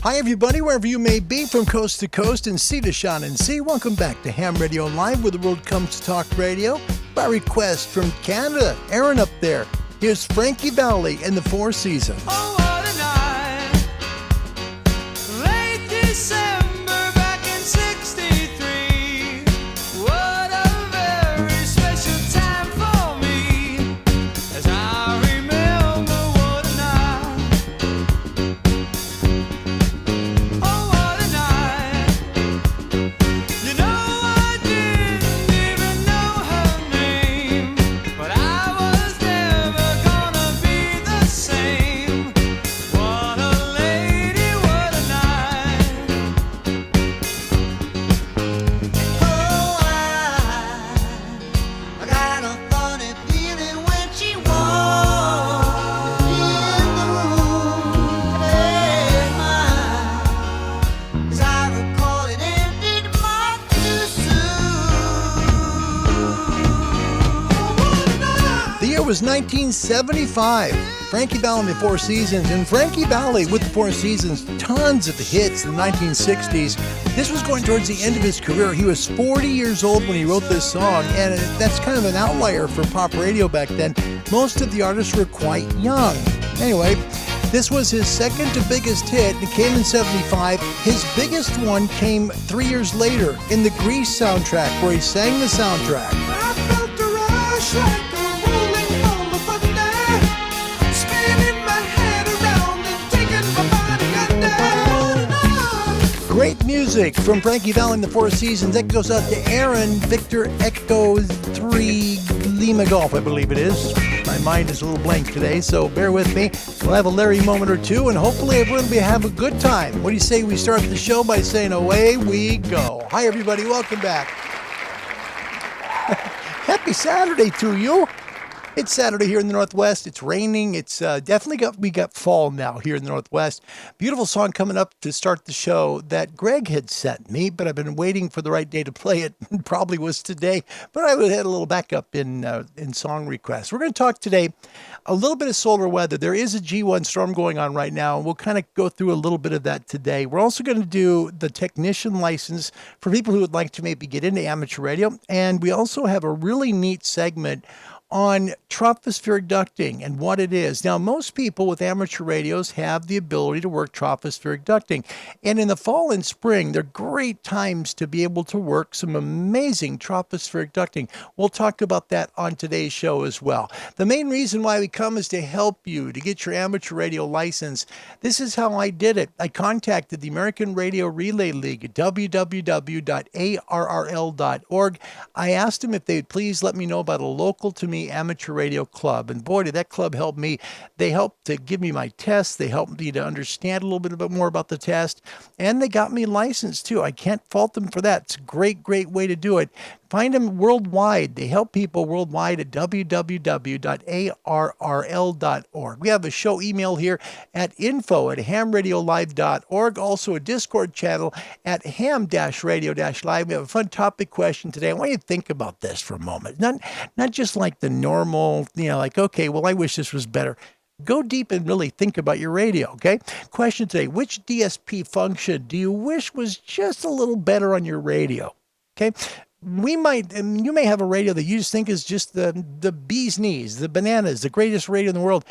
Hi, everybody, wherever you may be, from coast to coast and sea to shining and sea. Welcome back to Ham Radio Live, where the world comes to talk radio. By request from Canada, Aaron up there. Here's Frankie Valli and the Four Seasons. Oh, what a night. Late December back in 63. What a very special time for me. As I remember, what a night. Oh, what a night. You know, I didn't even know her name, but I was never gonna be the same. What a lady, what a night. Oh, I got a funny feeling when she walked in the room. Hey, as I recall, it ended much too soon. The year was 1975. Frankie Valli and the Four Seasons. And Frankie Valli with the Four Seasons, tons of hits in the 1960s. This was going towards the end of his career. He was 40 years old when he wrote this song, and that's kind of an outlier for pop radio back then. Most of the artists were quite young. Anyway, this was his second to biggest hit. It came in 75. His biggest one came 3 years later in the Grease soundtrack, where he sang the soundtrack. I felt a rush like a rolling ball of thunder, spinning my head around and taking my body under. Great music from Frankie Valli and the Four Seasons. That goes out to Aaron, Victor Echo 3 Lima Golf, I believe it is. My mind is a little blank today, so bear with me. We'll have a Larry moment or two, and hopefully everyone will have a good time. What do you say we start the show by saying, away we go? Hi, everybody. Welcome back. Happy Saturday to you. It's Saturday here in the Northwest. It's raining. It's we got fall now here in the Northwest. Beautiful song coming up to start the show that Greg had sent me, but I've been waiting for the right day to play it. Probably was today, but I had a little backup in song requests. We're going to talk today a little bit of solar weather. There is a G1 storm going on right now, and we'll kind of go through a little bit of that today. We're also going to do the technician license for people who would like to maybe get into amateur radio, and we also have a really neat segment on tropospheric ducting and what it is. Now, most people with amateur radios have the ability to work tropospheric ducting. And in the fall and spring, they're great times to be able to work some amazing tropospheric ducting. We'll talk about that on today's show as well. The main reason why we come is to help you to get your amateur radio license. This is how I did it. I contacted the American Radio Relay League at www.arrl.org. I asked them if they'd please let me know about a local to me amateur radio club, and boy, did that club help me. They helped to give me my test. They helped me to understand a little bit more about the test, and they got me licensed too. I can't fault them for that. It's a great way to do it. Find them worldwide. They help people worldwide at www.arrl.org. We have a show email here at info@hamradiolive.org. Also a Discord channel at ham-radio-live. We have a fun topic question today. I want you to think about this for a moment. Not just like the normal, like, okay, well, I wish this was better. Go deep and really think about your radio, okay? Question today, which DSP function do you wish was just a little better on your radio? Okay? You may have a radio that you just think is just the bee's knees, the bananas, the greatest radio in the world.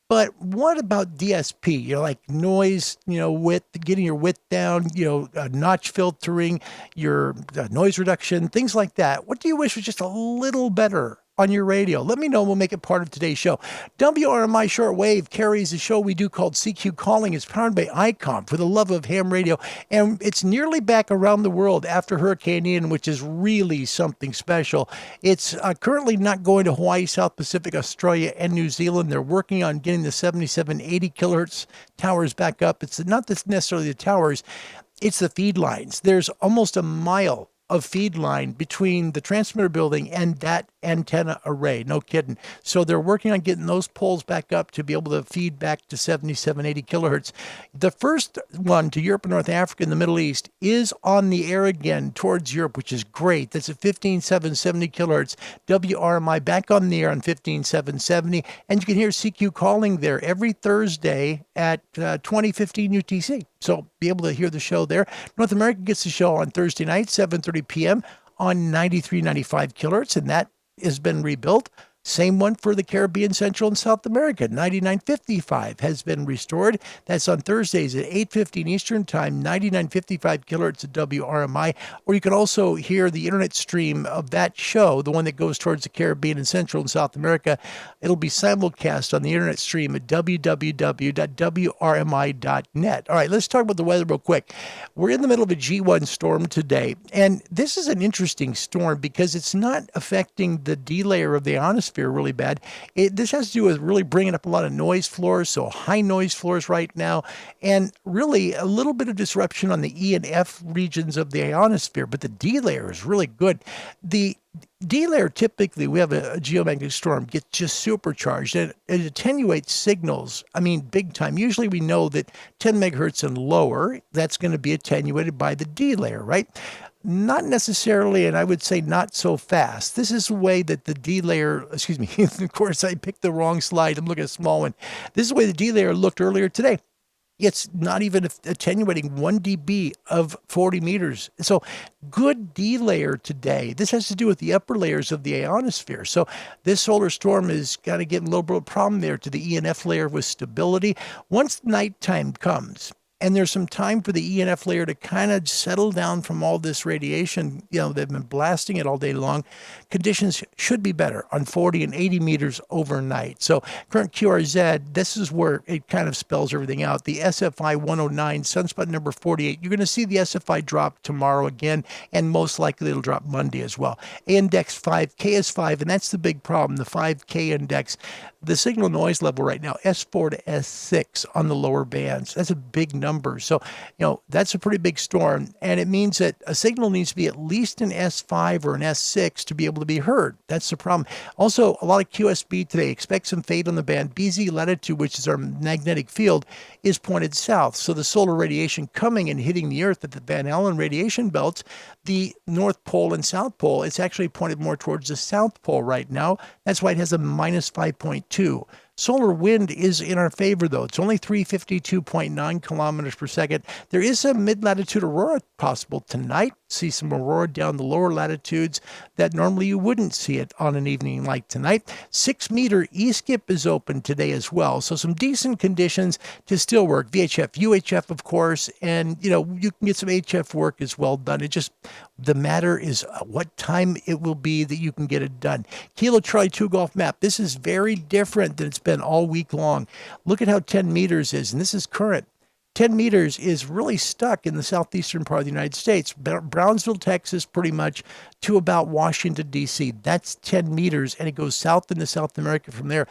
But what about DSP? Like noise, width, getting your width down, notch filtering, your noise reduction, things like that. What do you wish was just a little better on your radio? Let me know. We'll make it part of today's show. WRMI Shortwave carries a show we do called CQ Calling. It's powered by Icom, for the love of ham radio. And it's nearly back around the world after Hurricane Ian, which is really something special. It's currently not going to Hawaii, South Pacific, Australia, and New Zealand. They're working on getting the 7780 kilohertz towers back up. It's not necessarily the towers. It's the feed lines. There's almost a mile of feed line between the transmitter building and that antenna array. No kidding. So they're working on getting those poles back up to be able to feed back to 77, 80 kilohertz. The first one to Europe and North Africa and the Middle East is on the air again towards Europe, which is great. That's at 15,770 kilohertz. WRMI back on the air on 15,770. And you can hear CQ calling there every Thursday at 2015 UTC. So be able to hear the show there. North America gets the show on Thursday night, 7:30 p.m. on 93.95 kilohertz, and that has been rebuilt. Same one for the Caribbean, Central, and South America. 99.55 has been restored. That's on Thursdays at 8:15 Eastern Time, 99.55 kilohertz at WRMI. Or you can also hear the internet stream of that show, the one that goes towards the Caribbean and Central and South America. It'll be simulcast on the internet stream at www.wrmi.net. All right, let's talk about the weather real quick. We're in the middle of a G1 storm today, and this is an interesting storm because it's not affecting the D layer of the ionosphere really bad. This has to do with really bringing up a lot of noise floors, so high noise floors right now, and really a little bit of disruption on the E and F regions of the ionosphere, but the D layer is really good. The D layer, typically, we have a geomagnetic storm, gets just supercharged, and it attenuates signals, big time. Usually we know that 10 megahertz and lower, that's going to be attenuated by the D layer, right? Not necessarily, and I would say not so fast. This is the way that the D layer, of course, I picked the wrong slide. I'm looking at a small one. This is the way the D layer looked earlier today. It's not even attenuating 1 dB of 40 meters. So good D layer today. This has to do with the upper layers of the ionosphere. So this solar storm is kind of getting a little bit of a problem there to the E and F layer with stability. Once nighttime comes, and there's some time for the ENF layer to kind of settle down from all this radiation. They've been blasting it all day long. Conditions should be better on 40 and 80 meters overnight. So current QRZ, this is where it kind of spells everything out. The SFI 109, sunspot number 48. You're going to see the SFI drop tomorrow again, and most likely it'll drop Monday as well. Index 5, KS5, and that's the big problem, the 5K index. The signal noise level right now, S4 to S6 on the lower bands. That's a big number. So, that's a pretty big storm. And it means that a signal needs to be at least an S5 or an S6 to be able to be heard. That's the problem. Also, a lot of QSB today. Expect some fade on the band. BZ latitude, which is our magnetic field, is pointed south. So the solar radiation coming and hitting the Earth at the Van Allen radiation belts, the North Pole and South Pole, it's actually pointed more towards the South Pole right now. That's why it has a minus 5.2. Solar wind is in our favor, though. It's only 352.9 kilometers per second. There is a mid-latitude aurora possible tonight. See some aurora down the lower latitudes that normally you wouldn't see it on an evening like tonight. 6-meter E-skip is open today as well. So some decent conditions to still work. VHF, UHF, of course, and, you can get some HF work as well done. The matter is what time it will be that you can get it done. Kilo Charlie 2 Golf map. This is very different than it's been all week long. Look at how 10 meters is, and this is current. 10 meters is really stuck in the southeastern part of the United States. Brownsville, Texas, pretty much to about Washington, D.C. That's 10 meters, and it goes south into South America from there.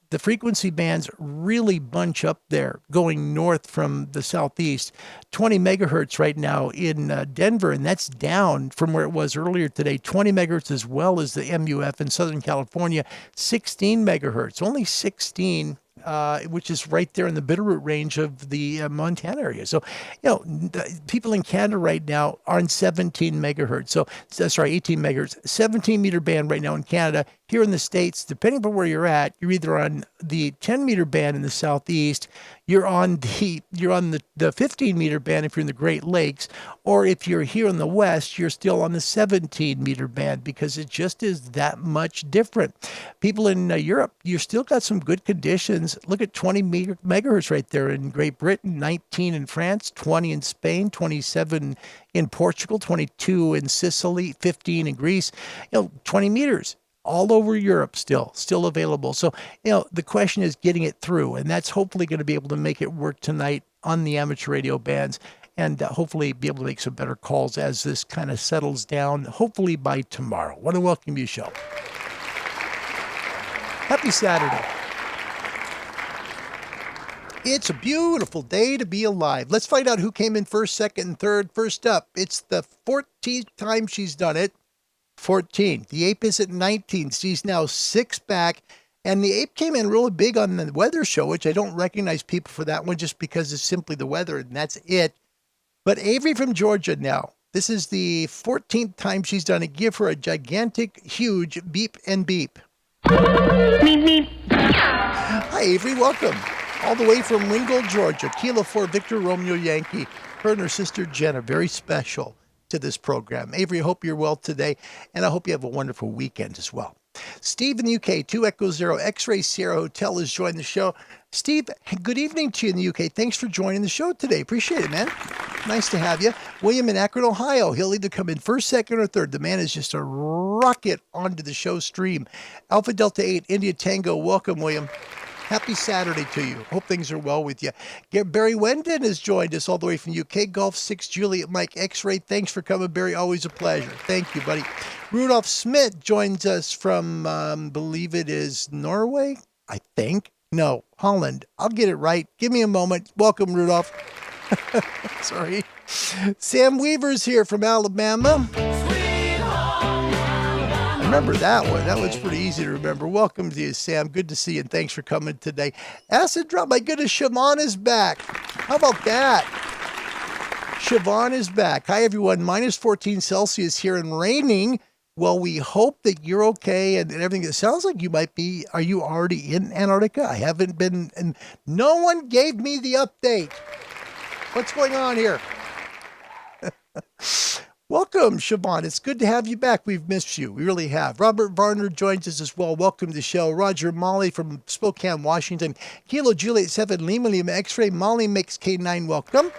The frequency bands really bunch up there going north from the southeast. 20 megahertz right now in Denver, and that's down from where it was earlier today. 20 megahertz as well as the MUF in Southern California. 16 megahertz, only 16, which is right there in the Bitterroot range of the Montana area. So, people in Canada right now are on 17 megahertz. So, 18 megahertz, 17 meter band right now in Canada. Here in the States, depending on where you're at, you're either on the 10 meter band in the southeast, you're on the 15 meter band if you're in the Great Lakes, or if you're here in the west, you're still on the 17 meter band because it just is that much different. People in Europe, you still got some good conditions. Look at 20 megahertz right there in Great Britain, 19 in France, 20 in Spain, 27 in Portugal, 22 in Sicily, 15 in Greece, 20 meters. All over Europe still available. So, the question is getting it through, and that's hopefully going to be able to make it work tonight on the amateur radio bands, and hopefully be able to make some better calls as this kind of settles down, hopefully by tomorrow. Want to welcome you, show. Happy Saturday. It's a beautiful day to be alive. Let's find out who came in first, second, and third. First up, it's the 14th time she's done it. 14. The ape is at 19. She's now 6 back. And the ape came in really big on the weather show, which I don't recognize people for that one just because it's simply the weather and that's it. But Avery from Georgia now. This is the 14th time she's done it. Give her a gigantic, huge beep and beep. Hi, Avery. Welcome. All the way from Ringgold, Georgia. Kilo 4 Victor Romeo Yankee. Her and her sister Jenna. Very special to this program. Avery, I hope you're well today, and I hope you have a wonderful weekend as well. Steve in the UK, 2 Echo Zero X-Ray Sierra Hotel has joined the show. Steve, good evening to you in the UK. Thanks for joining the show today. Appreciate it, man. Nice to have you. William in Akron, Ohio. He'll either come in first, second, or third. The man is just a rocket onto the show stream. Alpha Delta 8, India Tango. Welcome, William. Happy Saturday to you. Hope things are well with you. Barry Wendon has joined us all the way from UK. Golf 6, Juliet Mike X-Ray. Thanks for coming, Barry. Always a pleasure. Thank you, buddy. Rudolph Smith joins us from, believe it is Norway, I think. No, Holland. I'll get it right. Give me a moment. Welcome, Rudolph. Sorry. Sam Weaver's here from Alabama. Remember that one. That one's pretty easy to remember. Welcome to you, Sam. Good to see you, and thanks for coming today. Acid Drop, my goodness, Siobhan is back. How about that? Siobhan is back. Hi, everyone. Minus 14 Celsius here and raining. Well, we hope that you're okay and everything. It sounds like you might be. Are you already in Antarctica? I haven't been, and no one gave me the update. What's going on here? Welcome, Siobhan. It's good to have you back. We've missed you. We really have. Robert Varner joins us as well. Welcome to the show. Roger Molly from Spokane, Washington. Kilo Juliet 7, Lima Lima X-Ray. Molly makes K9. Welcome.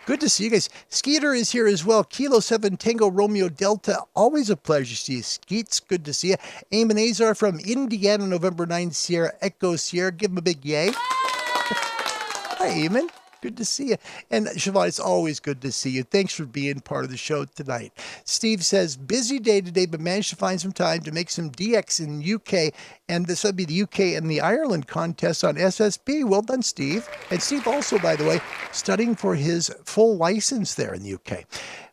Good to see you guys. Skeeter is here as well. Kilo 7, Tango Romeo Delta. Always a pleasure to see you. Skeets, good to see you. Eamon Azar from Indiana, November 9, Sierra Echo Sierra. Give him a big yay. Hi, Eamon. Good to see you. And Siobhan, it's always good to see you. Thanks for being part of the show tonight. Steve says, busy day today, but managed to find some time to make some DX in UK. And this would be the UK and the Ireland contest on SSB. Well done, Steve. And Steve also, by the way, studying for his full license there in the UK.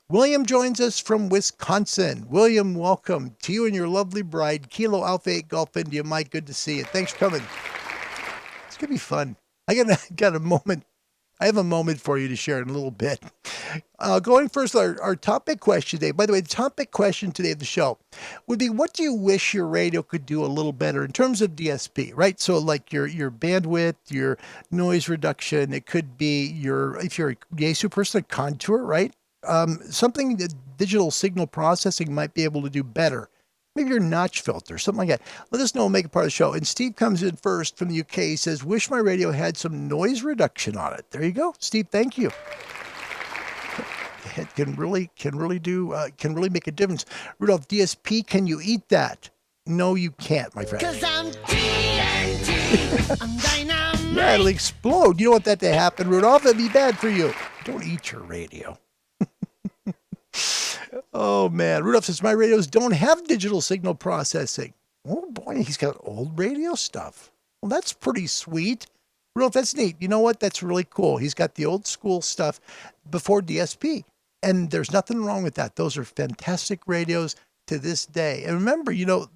William joins us from Wisconsin. William, welcome to you and your lovely bride, Kilo Alpha 8 Golf India. Mike, good to see you. Thanks for coming. It's going to be fun. I got a moment. I have a moment for you to share in a little bit. Going first, our topic question today. By the way, the topic question today of the show would be, what do you wish your radio could do a little better in terms of DSP, right? So like your bandwidth, your noise reduction. It could be if you're a Yaesu person, a contour, right? Something that digital signal processing might be able to do better. Maybe your notch filter, something like that. Let us know and make it part of the show. And Steve comes in first from the UK. He says, wish my radio had some noise reduction on it. There you go. Steve, thank you. It can really make a difference. Rudolph, DSP, can you eat that? No, you can't, my friend. 'Cause I'm TNT. I'm dynamite. Yeah, it'll explode. You don't want that to happen, Rudolph. That'd be bad for you. Don't eat your radio. Oh, man. Rudolph says, my radios don't have digital signal processing. Oh, boy, he's got old radio stuff. Well, that's pretty sweet. Rudolph, that's neat. You know what? That's really cool. He's got the old school stuff before DSP. And there's nothing wrong with that. Those are fantastic radios to this day. And remember,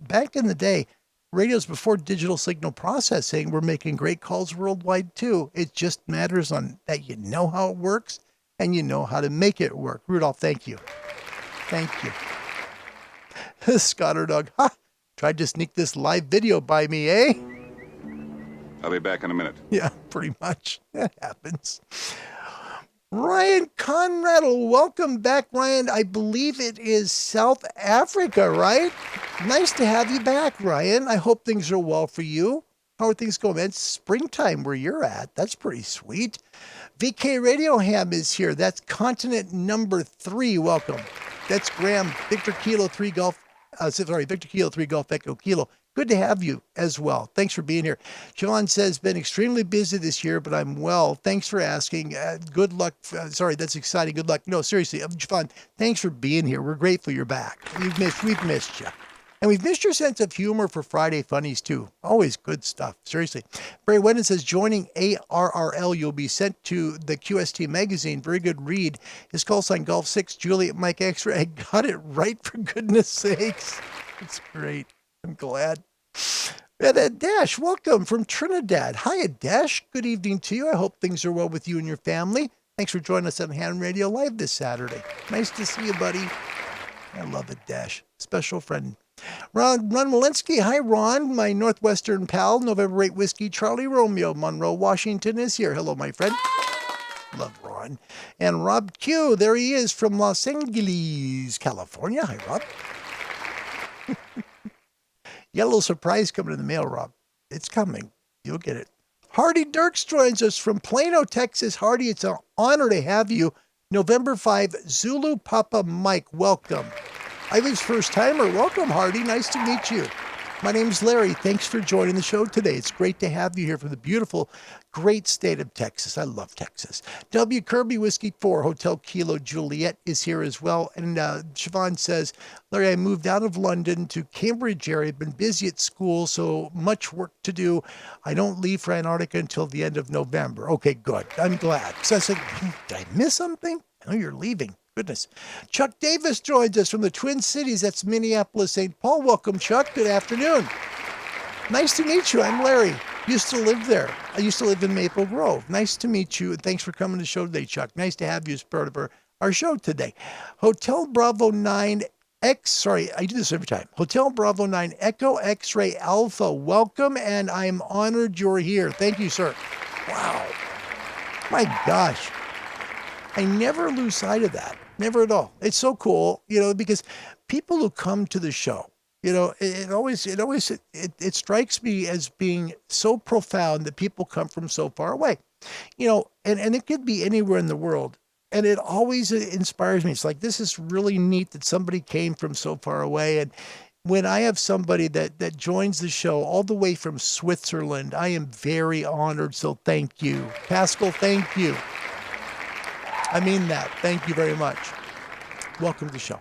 back in the day, radios before digital signal processing were making great calls worldwide, too. It just matters on that you know how it works and you know how to make it work. Rudolph, thank you. Thank you. Scotter Dog, tried to sneak this live video by me, eh? I'll be back in a minute. Yeah, pretty much. That happens. Ryan Conradle, welcome back, Ryan. I believe it is South Africa, right? Nice to have you back, Ryan. I hope things are well for you. How are things going, man? It's springtime where you're at. That's pretty sweet. VK Radio Ham is here. That's continent number 3. Welcome. That's Graham, Victor Kilo 3 Golf. Victor Kilo 3 Golf Echo Kilo. Good to have you as well. Thanks for being here. Siobhan says, been extremely busy this year, but I'm well. Thanks for asking. Good luck. Sorry, that's exciting. Good luck. No, seriously, Siobhan, thanks for being here. We're grateful you're back. We've missed you. And we've missed your sense of humor for Friday funnies too. Always good stuff. Seriously. Barry Wedden says, joining ARRL, you'll be sent to the QST magazine. Very good read. His call sign, Golf 6, Juliet Mike X-Ray. I got it right, for goodness sakes. It's great. I'm glad. And Dash, welcome from Trinidad. Hiya, Dash. Good evening to you. I hope things are well with you and your family. Thanks for joining us on Ham Radio Live this Saturday. Nice to see you, buddy. I love it, Dash. Special friend. Ron Walensky. Hi, Ron, my Northwestern pal. November 8 Whiskey Charlie Romeo. Monroe, Washington is here. Hello, my friend. Love Ron. And Rob Q. There he is from Los Angeles, California. Hi, Rob. You got a little surprise coming in the mail, Rob. It's coming. You'll get it. Hardy Dirks joins us from Plano, Texas. Hardy, it's an honor to have you. November 5, Zulu Papa Mike, welcome. Ivy's first timer, welcome, Hardy. Nice to meet you. My name's Larry. Thanks for joining the show today. It's great to have you here from the beautiful, great state of Texas. I love Texas. W. Kirby Whiskey 4, Hotel Kilo Juliet is here as well. And Siobhan says, Larry, I moved out of London to Cambridge area. Been busy at school, so much work to do. I don't leave for Antarctica until the end of November. Okay, good. I'm glad. So I said, did I miss something? I know you're leaving. Goodness. Chuck Davis joins us from the Twin Cities. That's Minneapolis, St. Paul. Welcome, Chuck. Good afternoon. Nice to meet you. I'm Larry. Used to live there. I used to live in Maple Grove. Nice to meet you. And thanks for coming to the show today, Chuck. Nice to have you as part of our show today. Hotel Bravo 9 sorry, I do this every time. Hotel Bravo 9 Echo X-Ray Alpha. Welcome, and I'm honored you're here. Thank you, sir. Wow. My gosh. I never lose sight of that. Never at all. It's so cool, because people who come to the show, it strikes me as being so profound that people come from so far away, and it could be anywhere in the world. And it always inspires me. It's like, this is really neat that somebody came from so far away. And when I have somebody that joins the show all the way from Switzerland, I am very honored. So thank you. Pascal, thank you. I mean that. Thank you very much. Welcome to the show.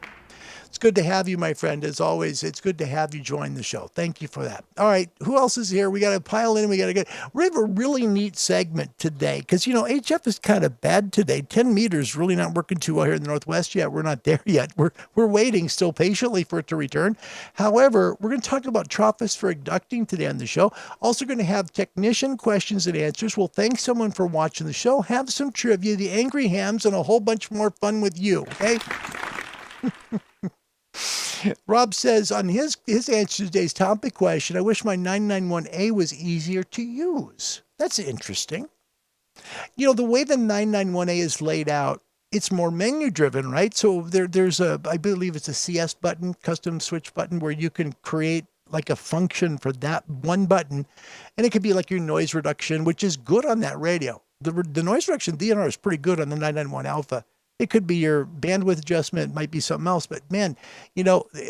It's good to have you, my friend. As always, it's good to have you join the show. Thank you for that. All right. Who else is here? We got to pile in. We have a really neat segment today because, HF is kind of bad today. 10 meters really not working too well here in the Northwest yet. We're not there yet. We're waiting still patiently for it to return. However, we're going to talk about tropospheric ducting today on the show. Also going to have technician questions and answers. We'll thank someone for watching the show, have some trivia, the Angry Hams, and a whole bunch more fun with you. Okay. Rob says on his answer to today's topic question, I wish my 991A was easier to use. That's interesting. The way the 991A is laid out, it's more menu driven, right? So there's I believe it's a CS button, custom switch button, where you can create like a function for that one button. And it could be like your noise reduction, which is good on that radio. The noise reduction DNR is pretty good on the 991 Alpha. It could be your bandwidth adjustment, it might be something else, but man,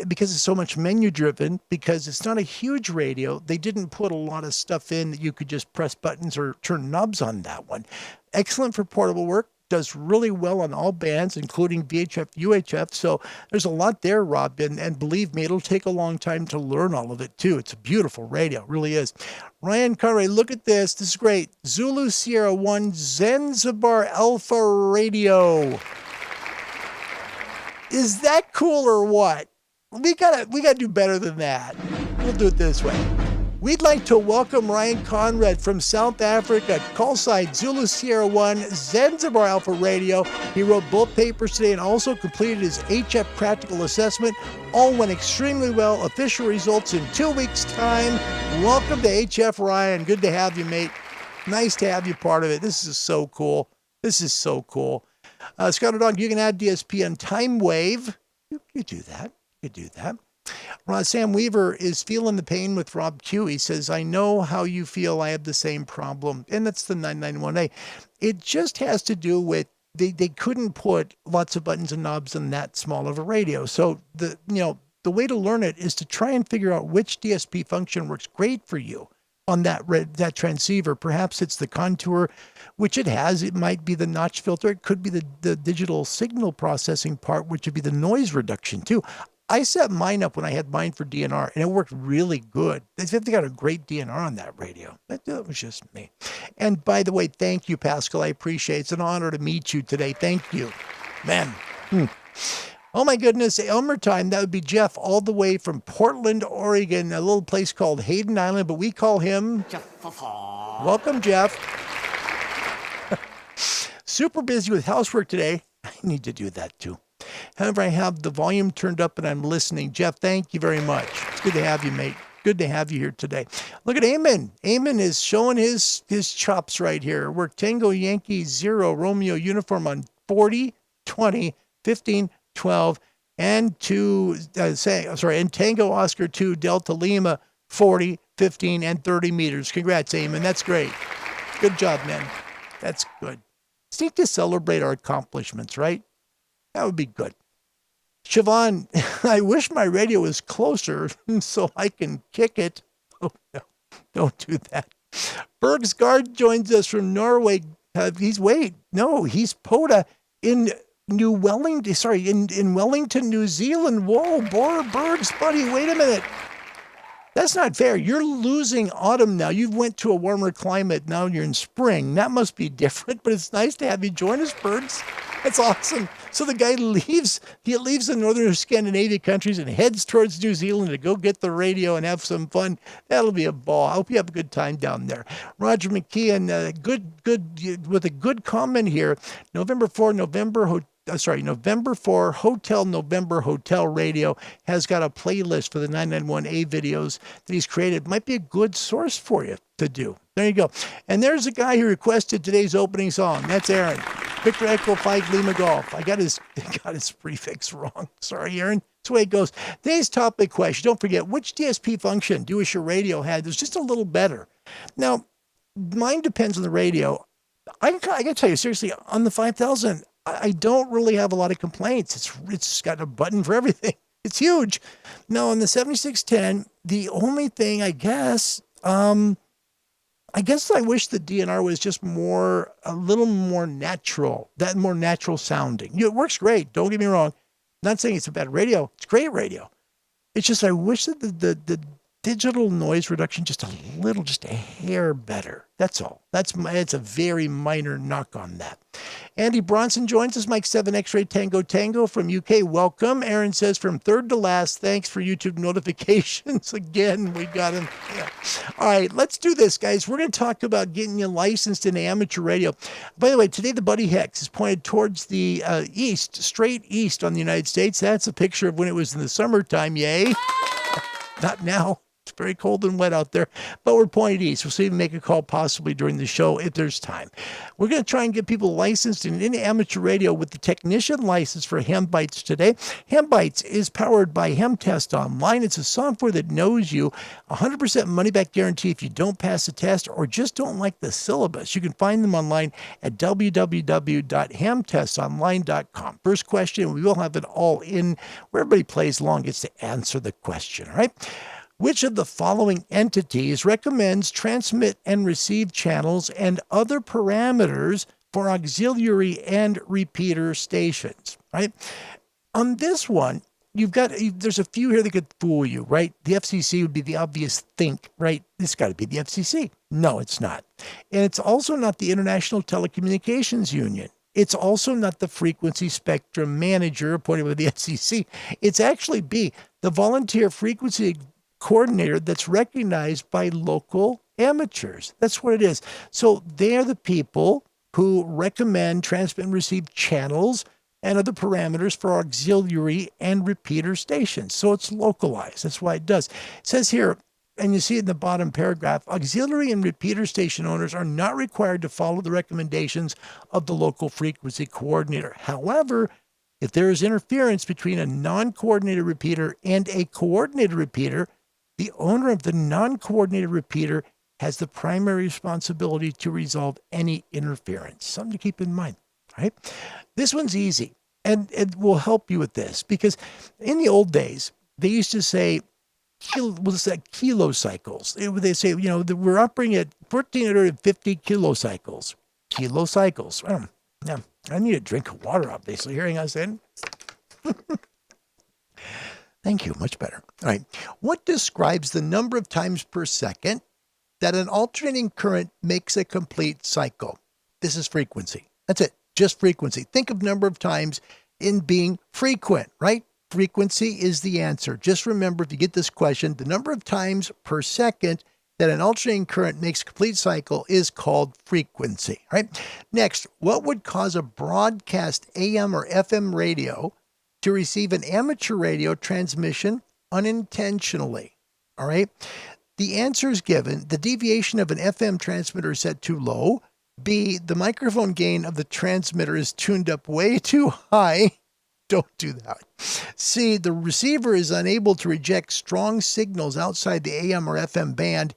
because it's so much menu driven, because it's not a huge radio, they didn't put a lot of stuff in that you could just press buttons or turn knobs on that one. Excellent for portable work, does really well on all bands, including VHF, UHF. So there's a lot there, Rob, and believe me, it'll take a long time to learn all of it too. It's a beautiful radio, it really is. Ryan Conray, look at this. This is great. Zulu Sierra 1 Zanzibar Alpha Radio. Is that cool or what? We gotta do better than that. We'll do it this way. We'd like to welcome Ryan Conrad from South Africa, call sign Zulu Sierra 1 Zanzibar Alpha Radio. He wrote both papers today and also completed his HF practical assessment. All went extremely well. Official results in 2 weeks' time. Welcome to HF, Ryan. Good to have you, mate. Nice to have you part of it. This is so cool. This is so cool. Scott O'Donnell, you can add DSP on Time Wave. You do that. You do that. Sam Weaver is feeling the pain with Rob Q. He says, I know how you feel. I have the same problem. And that's the 991A. It just has to do with they couldn't put lots of buttons and knobs on that small of a radio. So the way to learn it is to try and figure out which DSP function works great for you on that transceiver. Perhaps it's the contour, which it has. It might be the notch filter. It could be the digital signal processing part, which would be the noise reduction too. I set mine up when I had mine for DNR, and it worked really good. They got a great DNR on that radio. That was just me. And by the way, thank you, Pascal. I appreciate it. It's an honor to meet you today. Thank you. Man. Oh, my goodness. Elmer time. That would be Jeff all the way from Portland, Oregon, a little place called Hayden Island, but we call him... Welcome, Jeff. Super busy with housework today. I need to do that too. However, I have the volume turned up and I'm listening. Jeff, thank you very much. It's good to have you, mate. Good to have you here today. Look at Eamon. Eamon is showing his chops right here. Work Tango Yankee 0 Romeo uniform on 40, 20, 15, 12, and and Tango Oscar 2 Delta Lima 40, 15, and 30 meters. Congrats, Eamon. That's great. Good job, man. That's good. It's neat to celebrate our accomplishments, right? That would be good. Siobhan, I wish my radio was closer so I can kick it. Oh, no, don't do that. Bergsgaard joins us from Norway. He's Poda in in Wellington, New Zealand. Whoa, Bergs, buddy, wait a minute. That's not fair. You're losing autumn now. You've went to a warmer climate. Now you're in spring. That must be different, but it's nice to have you join us, Bergs. That's awesome. So the guy leaves the northern Scandinavia countries and heads towards New Zealand to go get the radio and have some fun. That'll be a ball. I hope you have a good time down there. Roger McKeon, good with a good comment here. November 4, Hotel November Hotel Radio has got a playlist for the 991A videos that he's created. Might be a good source for you to do. There you go. And there's a guy who requested today's opening song. That's Aaron. Victor Echo 5 Lima Golf. I got his prefix wrong. Sorry, Aaron. That's the way it goes. Today's topic question. Don't forget, which DSP function do you wish your radio had? There's just a little better. Now, mine depends on the radio. I got to tell you, seriously, on the 5000, I don't really have a lot of complaints. It's got a button for everything. It's huge. Now, on the 7610, the only thing I guess I wish the DNR was just a little more natural, more natural sounding. It works great. Don't get me wrong. I'm not saying it's a bad radio. It's great radio. It's just I wish that the digital noise reduction just a hair better. That's all. It's a very minor knock on that. Andy Bronson joins us, Mike 7 X-Ray Tango from UK. Welcome. Aaron says from third to last, thanks for YouTube notifications. Again, we got him. Yeah. All right, let's do this, guys. We're going to talk about getting you licensed in amateur radio. By the way, today the Buddy Hex is pointed towards the east, straight east on the United States. That's a picture of when it was in the summertime. Yay. Not now. It's very cold and wet out there, but we're pointed east. We'll see if we can make a call possibly during the show if there's time. We're going to try and get people licensed in amateur radio with the technician license for HemBites today. HemBites is powered by HemTest Online. It's a software that knows you, 100% money-back guarantee if you don't pass the test or just don't like the syllabus. You can find them online at www.hemtestonline.com. First question, we will have it all in where everybody plays along gets to answer the question, all right? Which of the following entities recommends transmit and receive channels and other parameters for auxiliary and repeater stations, right? On this one, there's a few here that could fool you, right? The FCC would be the obvious think, right? It's got to be the FCC. No, it's not. And it's also not the International Telecommunications Union. It's also not the Frequency Spectrum Manager appointed by the FCC. It's actually B, the Volunteer Frequency Coordinator that's recognized by local amateurs. That's what it is. So they're the people who recommend transmit and receive channels and other parameters for auxiliary and repeater stations. So it's localized. That's why it does. It says here, and you see it in the bottom paragraph, auxiliary and repeater station owners are not required to follow the recommendations of the local frequency coordinator. However, if there is interference between a non-coordinated repeater and a coordinated repeater, the owner of the non-coordinated repeater has the primary responsibility to resolve any interference. Something to keep in mind, right? This one's easy, and it will help you with this, because in the old days, they used to say, kilocycles. They say, we're operating at 1,450 kilocycles. Kilocycles. Yeah, I need a drink of water, obviously. Hearing us in. Thank you. Much better. All right. What describes the number of times per second that an alternating current makes a complete cycle? This is frequency. That's it. Just frequency. Think of number of times in being frequent, right? Frequency is the answer. Just remember, if you get this question, the number of times per second that an alternating current makes a complete cycle is called frequency, right? Next, what would cause a broadcast AM or FM radio to receive an amateur radio transmission unintentionally? All right. The answer is given. The deviation of an FM transmitter is set too low. B, the microphone gain of the transmitter is tuned up way too high. Don't do that. C, the receiver is unable to reject strong signals outside the AM or FM band.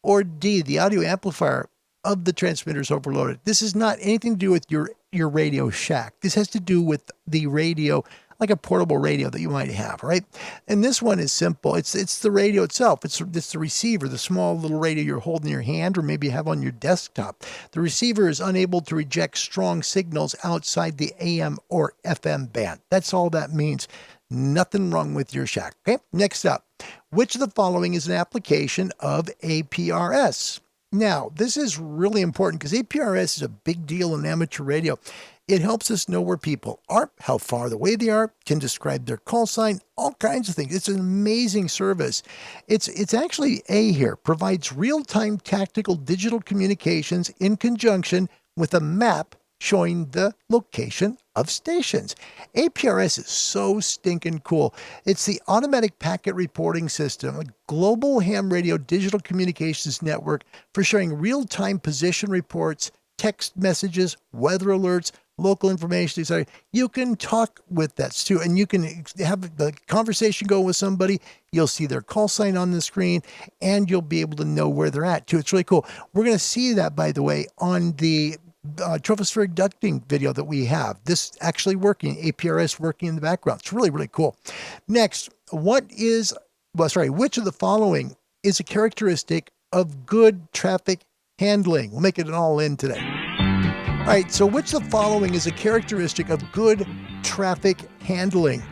Or D, the audio amplifier of the transmitter is overloaded. This is not anything to do with your Radio Shack. This has to do with the radio, like a portable radio that you might have, right? And this one is simple. It's the radio itself. It's the receiver, the small little radio you're holding in your hand or maybe you have on your desktop. The receiver is unable to reject strong signals outside the AM or FM band. That's all that means. Nothing wrong with your Shack. Okay, next up. Which of the following is an application of APRS? Now, this is really important because APRS is a big deal in amateur radio. It helps us know where people are, how far away they are, can describe their call sign, all kinds of things. It's an amazing service. It's actually A here, provides real-time tactical digital communications in conjunction with a map showing the location of stations. APRS is so stinking cool. It's the automatic packet reporting system, a global ham radio digital communications network for sharing real-time position reports, text messages, weather alerts, local information, etc. You can talk with that too, and you can have the conversation go with somebody. You'll see their call sign on the screen, and you'll be able to know where they're at too. It's really cool. We're going to see that, by the way, on the tropospheric ducting video that we have. This actually working, APRS working in the background. It's really, really cool. Next, which of the following is a characteristic of good traffic handling? We'll make it an all-in today. All right, so which of the following is a characteristic of good traffic handling?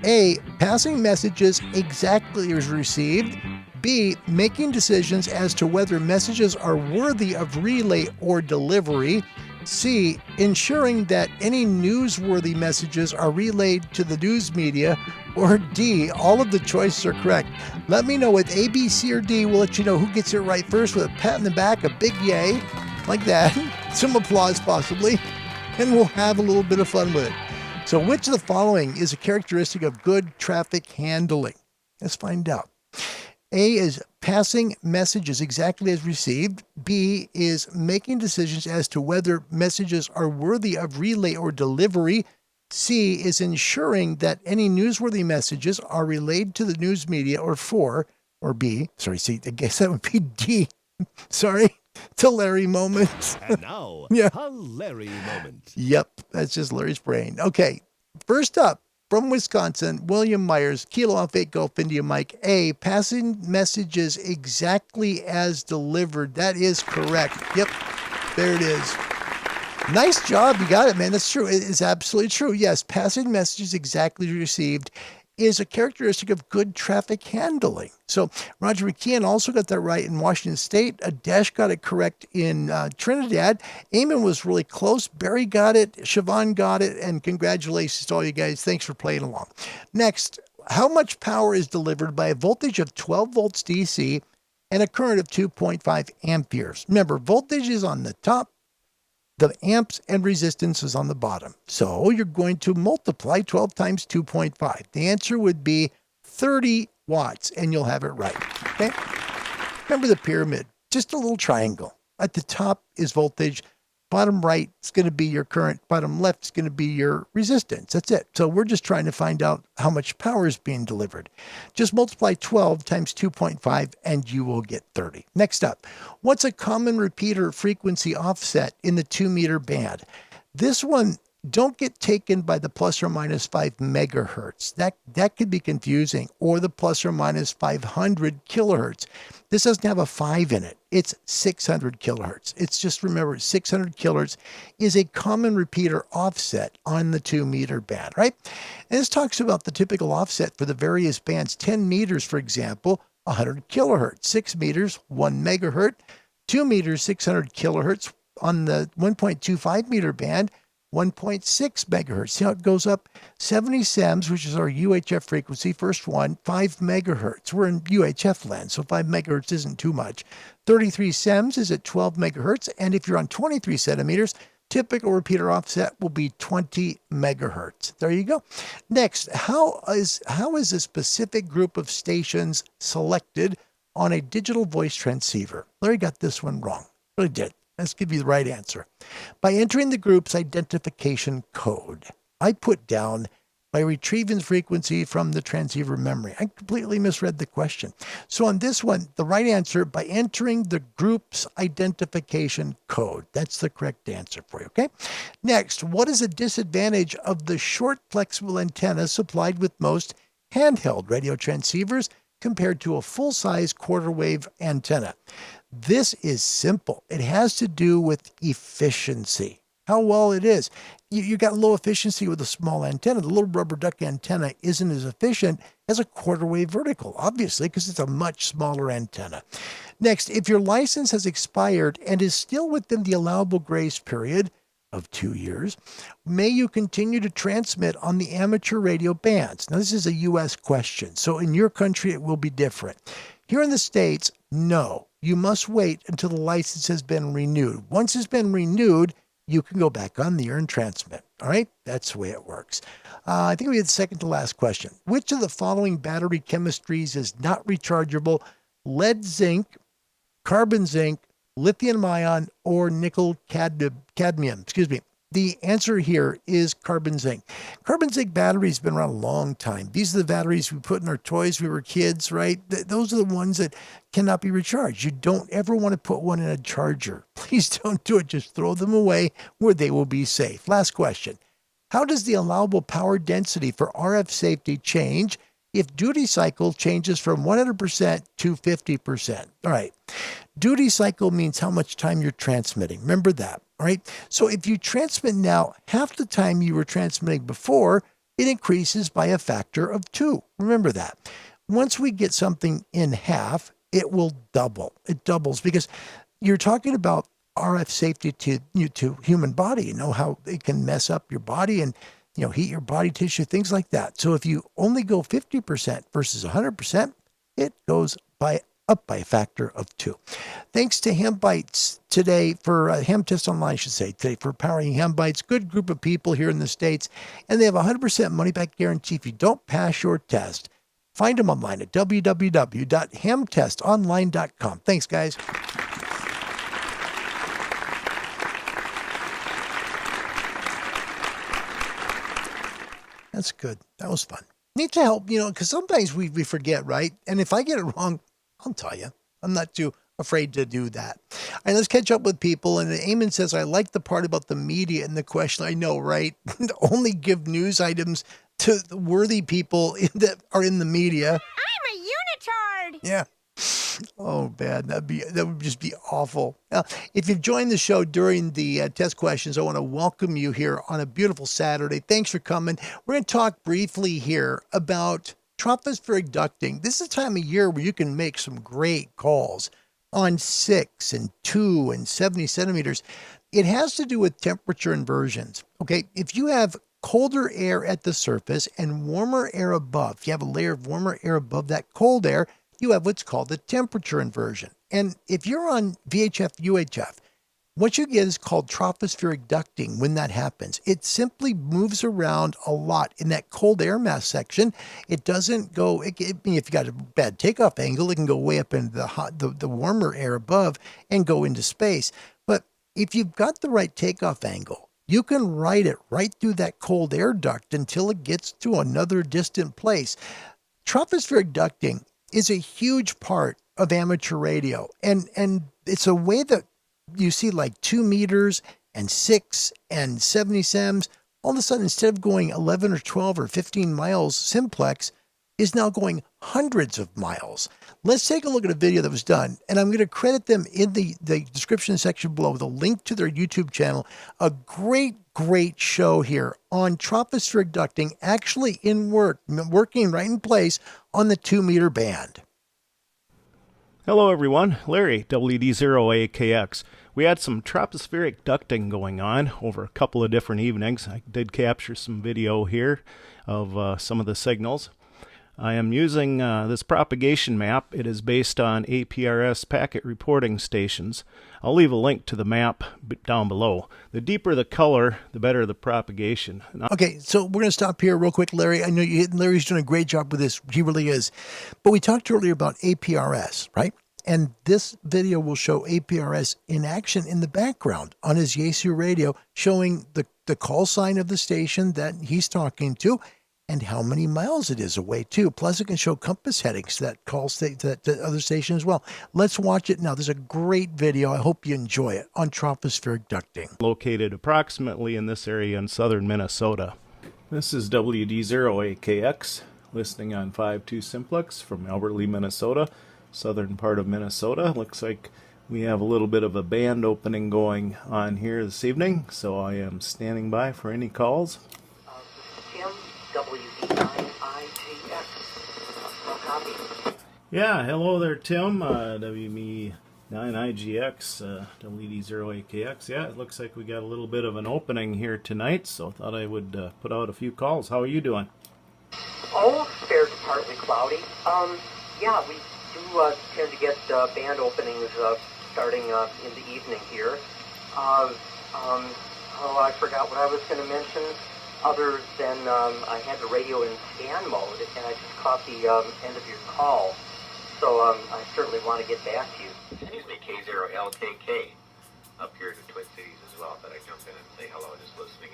A, passing messages exactly as received. B, making decisions as to whether messages are worthy of relay or delivery. C, ensuring that any newsworthy messages are relayed to the news media. Or D, all of the choices are correct. Let me know with A, B, C, or D. We'll let you know who gets it right first with a pat in the back, a big yay, like that, some applause possibly, and we'll have a little bit of fun with it. So which of the following is a characteristic of good traffic handling? Let's find out. A is passing messages exactly as received. B is making decisions as to whether messages are worthy of relay or delivery. C is ensuring that any newsworthy messages are relayed to the news media. Or B, C, I guess that would be D. Sorry, it's a Larry moment. And now, Yeah. a Larry moment. Yep, that's just Larry's brain. Okay, first up, from Wisconsin, William Myers, Kilo Alpha 8 Golf India Mike. A, passing messages exactly as delivered. That is correct. Yep, there it is. Nice job. You got it, man. That's true. It is absolutely true. Yes, passing messages exactly received is a characteristic of good traffic handling. So Roger McKeon also got that right in Washington State. Dash got it correct in Trinidad. Eamon was really close. Barry got it. Siobhan got it. And congratulations to all you guys. Thanks for playing along. Next, how much power is delivered by a voltage of 12 volts DC and a current of 2.5 amperes? Remember, voltage is on the top. The amps and resistance is on the bottom. So you're going to multiply 12 times 2.5. The answer would be 30 watts, and you'll have it right. Okay? Remember the pyramid, just a little triangle. At the top is voltage. Bottom right is going to be your current. Bottom left is going to be your resistance. That's it. So we're just trying to find out how much power is being delivered. Just multiply 12 times 2.5 and you will get 30. Next up, what's a common repeater frequency offset in the 2-meter band? This one, don't get taken by the plus or minus 5 megahertz. That could be confusing, or the plus or minus 500 kilohertz. This doesn't have a 5 in it. It's 600 kilohertz. It's just, remember, 600 kilohertz is a common repeater offset on the 2 meter band, right? And this talks about the typical offset for the various bands. 10 meters, for example, 100 kilohertz. 6 meters, 1 megahertz. 2 meters, 600 kilohertz. On the 1.25 meter band, 1.6 megahertz. See how it goes up? 70 SEMS, which is our UHF frequency, first one, 5 megahertz. We're in UHF land, so 5 megahertz isn't too much. 33 SEMS is at 12 megahertz, and if you're on 23 centimeters, typical repeater offset will be 20 megahertz. There you go. Next, how is a specific group of stations selected on a digital voice transceiver? Larry got this one wrong. Really did. Let's give you the right answer. By entering the group's identification code. I put down by retrieving frequency from the transceiver memory. I completely misread the question. So on this one, the right answer, by entering the group's identification code. That's the correct answer for you, okay? Next, what is a disadvantage of the short flexible antenna supplied with most handheld radio transceivers compared to a full-size quarter wave antenna? This is simple. It has to do with efficiency, how well it is. You got low efficiency with a small antenna. The little rubber duck antenna isn't as efficient as a quarter wave vertical, obviously, because it's a much smaller antenna. Next, if your license has expired and is still within the allowable grace period of 2 years, may you continue to transmit on the amateur radio bands? Now, this is a U.S. question, so in your country it will be different. Here in the States, no. You must wait until the license has been renewed. Once it's been renewed, you can go back on the air and transmit. All right? That's the way it works. I think we had the second to last question. Which of the following battery chemistries is not rechargeable? Lead zinc, carbon zinc, lithium ion, or nickel cadmium? The answer here is carbon zinc. Carbon zinc batteries have been around a long time. These are the batteries we put in our toys when we were kids, right? Those are the ones that cannot be recharged. You don't ever want to put one in a charger. Please don't do it. Just throw them away where they will be safe. Last question. How does the allowable power density for RF safety change if duty cycle changes from 100% to 50%? All right. Duty cycle means how much time you're transmitting. Remember that, all right? So if you transmit now half the time you were transmitting before, it increases by a factor of 2. Remember that. Once we get something in half, it will double. It doubles because you're talking about RF safety to human body. You know how it can mess up your body and heat your body tissue, things like that. So if you only go 50% versus 100%, it goes up by a factor of 2. Thanks to Hambites today for Ham Test Online, I should say, today for powering Hambites. Good group of people here in the States, and they have a 100% money back guarantee if you don't pass your test. Find them online at www.hamtestonline.com. Thanks, guys. That's good. That was fun. Need to help, because sometimes we forget, right? And if I get it wrong, I'll tell you. I'm not too afraid to do that. All right, let's catch up with people. And Eamon says, I like the part about the media in the question. I know, right? Only give news items to the worthy people that are in the media. I'm a unitard. Yeah. Oh, bad. That would just be awful. Now, if you've joined the show during the test questions, I want to welcome you here on a beautiful Saturday. Thanks for coming. We're going to talk briefly here about tropospheric ducting. This is a time of year where you can make some great calls on 6 and 2 and 70 centimeters. It has to do with temperature inversions. Okay, if you have colder air at the surface and warmer air above, if you have a layer of warmer air above that cold air, you have what's called a temperature inversion. And if you're on VHF, UHF, what you get is called tropospheric ducting when that happens. It simply moves around a lot in that cold air mass section. It doesn't go, if you got a bad takeoff angle, it can go way up into the warmer air above and go into space. But if you've got the right takeoff angle, you can ride it right through that cold air duct until it gets to another distant place. Tropospheric ducting is a huge part of amateur radio. And it's a way that you see like 2 meters and 6 and 70 SEMS. All of a sudden, instead of going 11 or 12 or 15 miles simplex, is now going hundreds of miles. Let's take a look at a video that was done, and I'm going to credit them in the description section below with a link to their YouTube channel. A great show here on tropospheric ducting, actually working right in place on the 2-meter band. Hello everyone, Larry, WD0AKX. We had some tropospheric ducting going on over a couple of different evenings. I did capture some video here of some of the signals. I am using this propagation map. It is based on APRS packet reporting stations. I'll leave a link to the map down below. The deeper the color, the better the propagation. Okay, so we're going to stop here real quick, Larry. I know Larry's doing a great job with this. He really is. But we talked earlier about APRS, right? And this video will show APRS in action in the background on his Yaesu radio, showing the call sign of the station that he's talking to and how many miles it is away, too. Plus, it can show compass headings that that other station as well. Let's watch it now. There's a great video. I hope you enjoy it on tropospheric ducting. Located approximately in this area in southern Minnesota. This is WD0AKX, listening on 5.2 simplex from Albert Lea, Minnesota, southern part of Minnesota. Looks like we have a little bit of a band opening going on here this evening, so I am standing by for any calls. Tim, WD9IGX. Copy. Yeah, hello there, Tim. WD9IGX, WD0AKX. Yeah, it looks like we got a little bit of an opening here tonight, so thought I would put out a few calls. How are you doing? Oh, fairly partly cloudy. Yeah, we do tend to get band openings starting in the evening here. Oh, I forgot what I was going to mention. Other than I had the radio in scan mode, and I just caught the end of your call. So I certainly want to get back to you. Excuse me, K0LKK, up here in the Twin Cities as well. But I jump in and say hello, just listening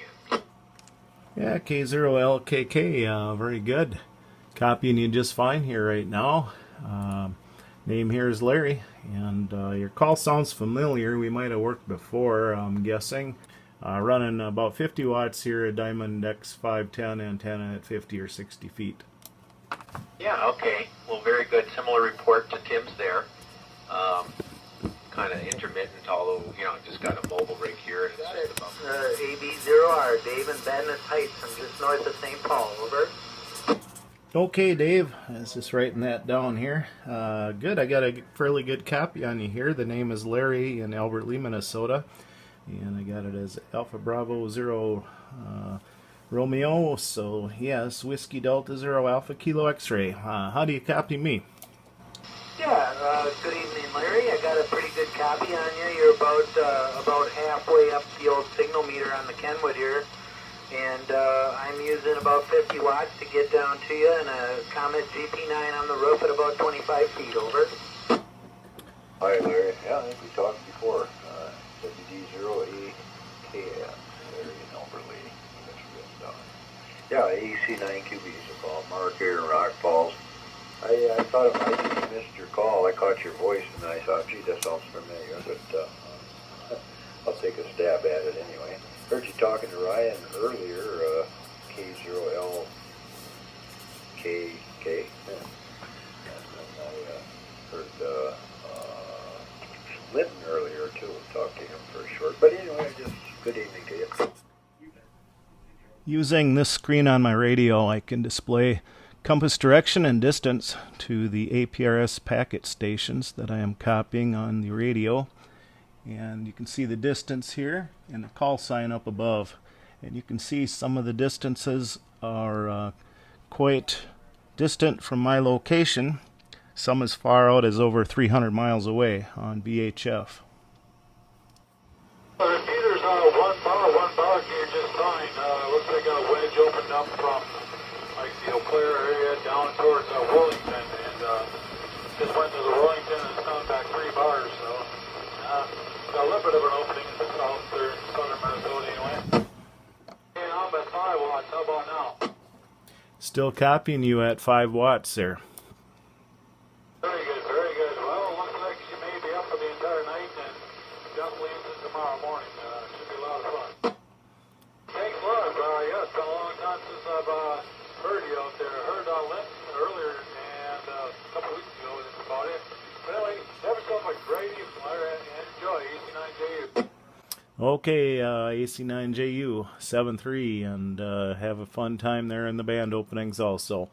in. Yeah, K0LKK, very good. Copying you just fine here right now. Name here is Larry, and your call sounds familiar. We might have worked before, I'm guessing. Running about 50 watts here, a Diamond X510 antenna at 50 or 60 feet. Yeah, okay. Well, very good. Similar report to Tim's there. Kind of intermittent, although, you know, just got a mobile rig here. And it's just about AB0R, Dave and Bennett Heights. I'm just north of St. Paul. Over. Okay, Dave. I was just writing that down here. Good. I got a fairly good copy on you here. The name is Larry in Albert Lea, Minnesota. And I got it as Alpha Bravo 0 Romeo. So, yes, Whiskey Delta 0 Alpha Kilo X-Ray. How do you copy me? Yeah, good evening, Larry. I got a pretty good copy on you. You're about halfway up the old signal meter on the Kenwood here. And I'm using about 50 watts to get down to you, and a Comet GP9 on the roof at about 25 feet, over. Hi, Larry. Yeah, I think we talked before. WD0AKF, Larry in Albert Lea, Michigan. Yeah, AC9QBs are called, Mark here in Rock Falls. I thought I just missed your call. I caught your voice, and I thought, gee, that sounds familiar, but I'll take a stab at it anyway. Heard you talking to Ryan earlier, K0LKK. And then I heard Linton earlier, too. Talked to him for a short. But anyway, just good evening to you. Using this screen on my radio, I can display compass direction and distance to the APRS packet stations that I am copying on the radio. And you can see the distance here and the call sign up above. And you can see some of the distances are quite distant from my location. Some as far out as over 300 miles away on VHF. Peter's one power gear just fine. Looks like a wedge opened up from like the Eau Claire area down towards Wellington, and just went to the Wellington and it's coming back 3 bars. So got a little bit of an opening south there in southern Minnesota anyway. And I'm at 5 watts. How about now? Still copying you at 5 watts there. Very good, very good. Well, it looks like you may be up for the entire night and definitely into tomorrow morning. Should be a lot of fun. Thanks a lot. Yeah, it's been a long time since I've heard you out there. Heard Linton earlier and a couple weeks ago, and that's about it. But anyway, have yourself a great evening, Larry, and enjoy AC9JU. Okay, AC9JU 7-3, and have a fun time there in the band openings also.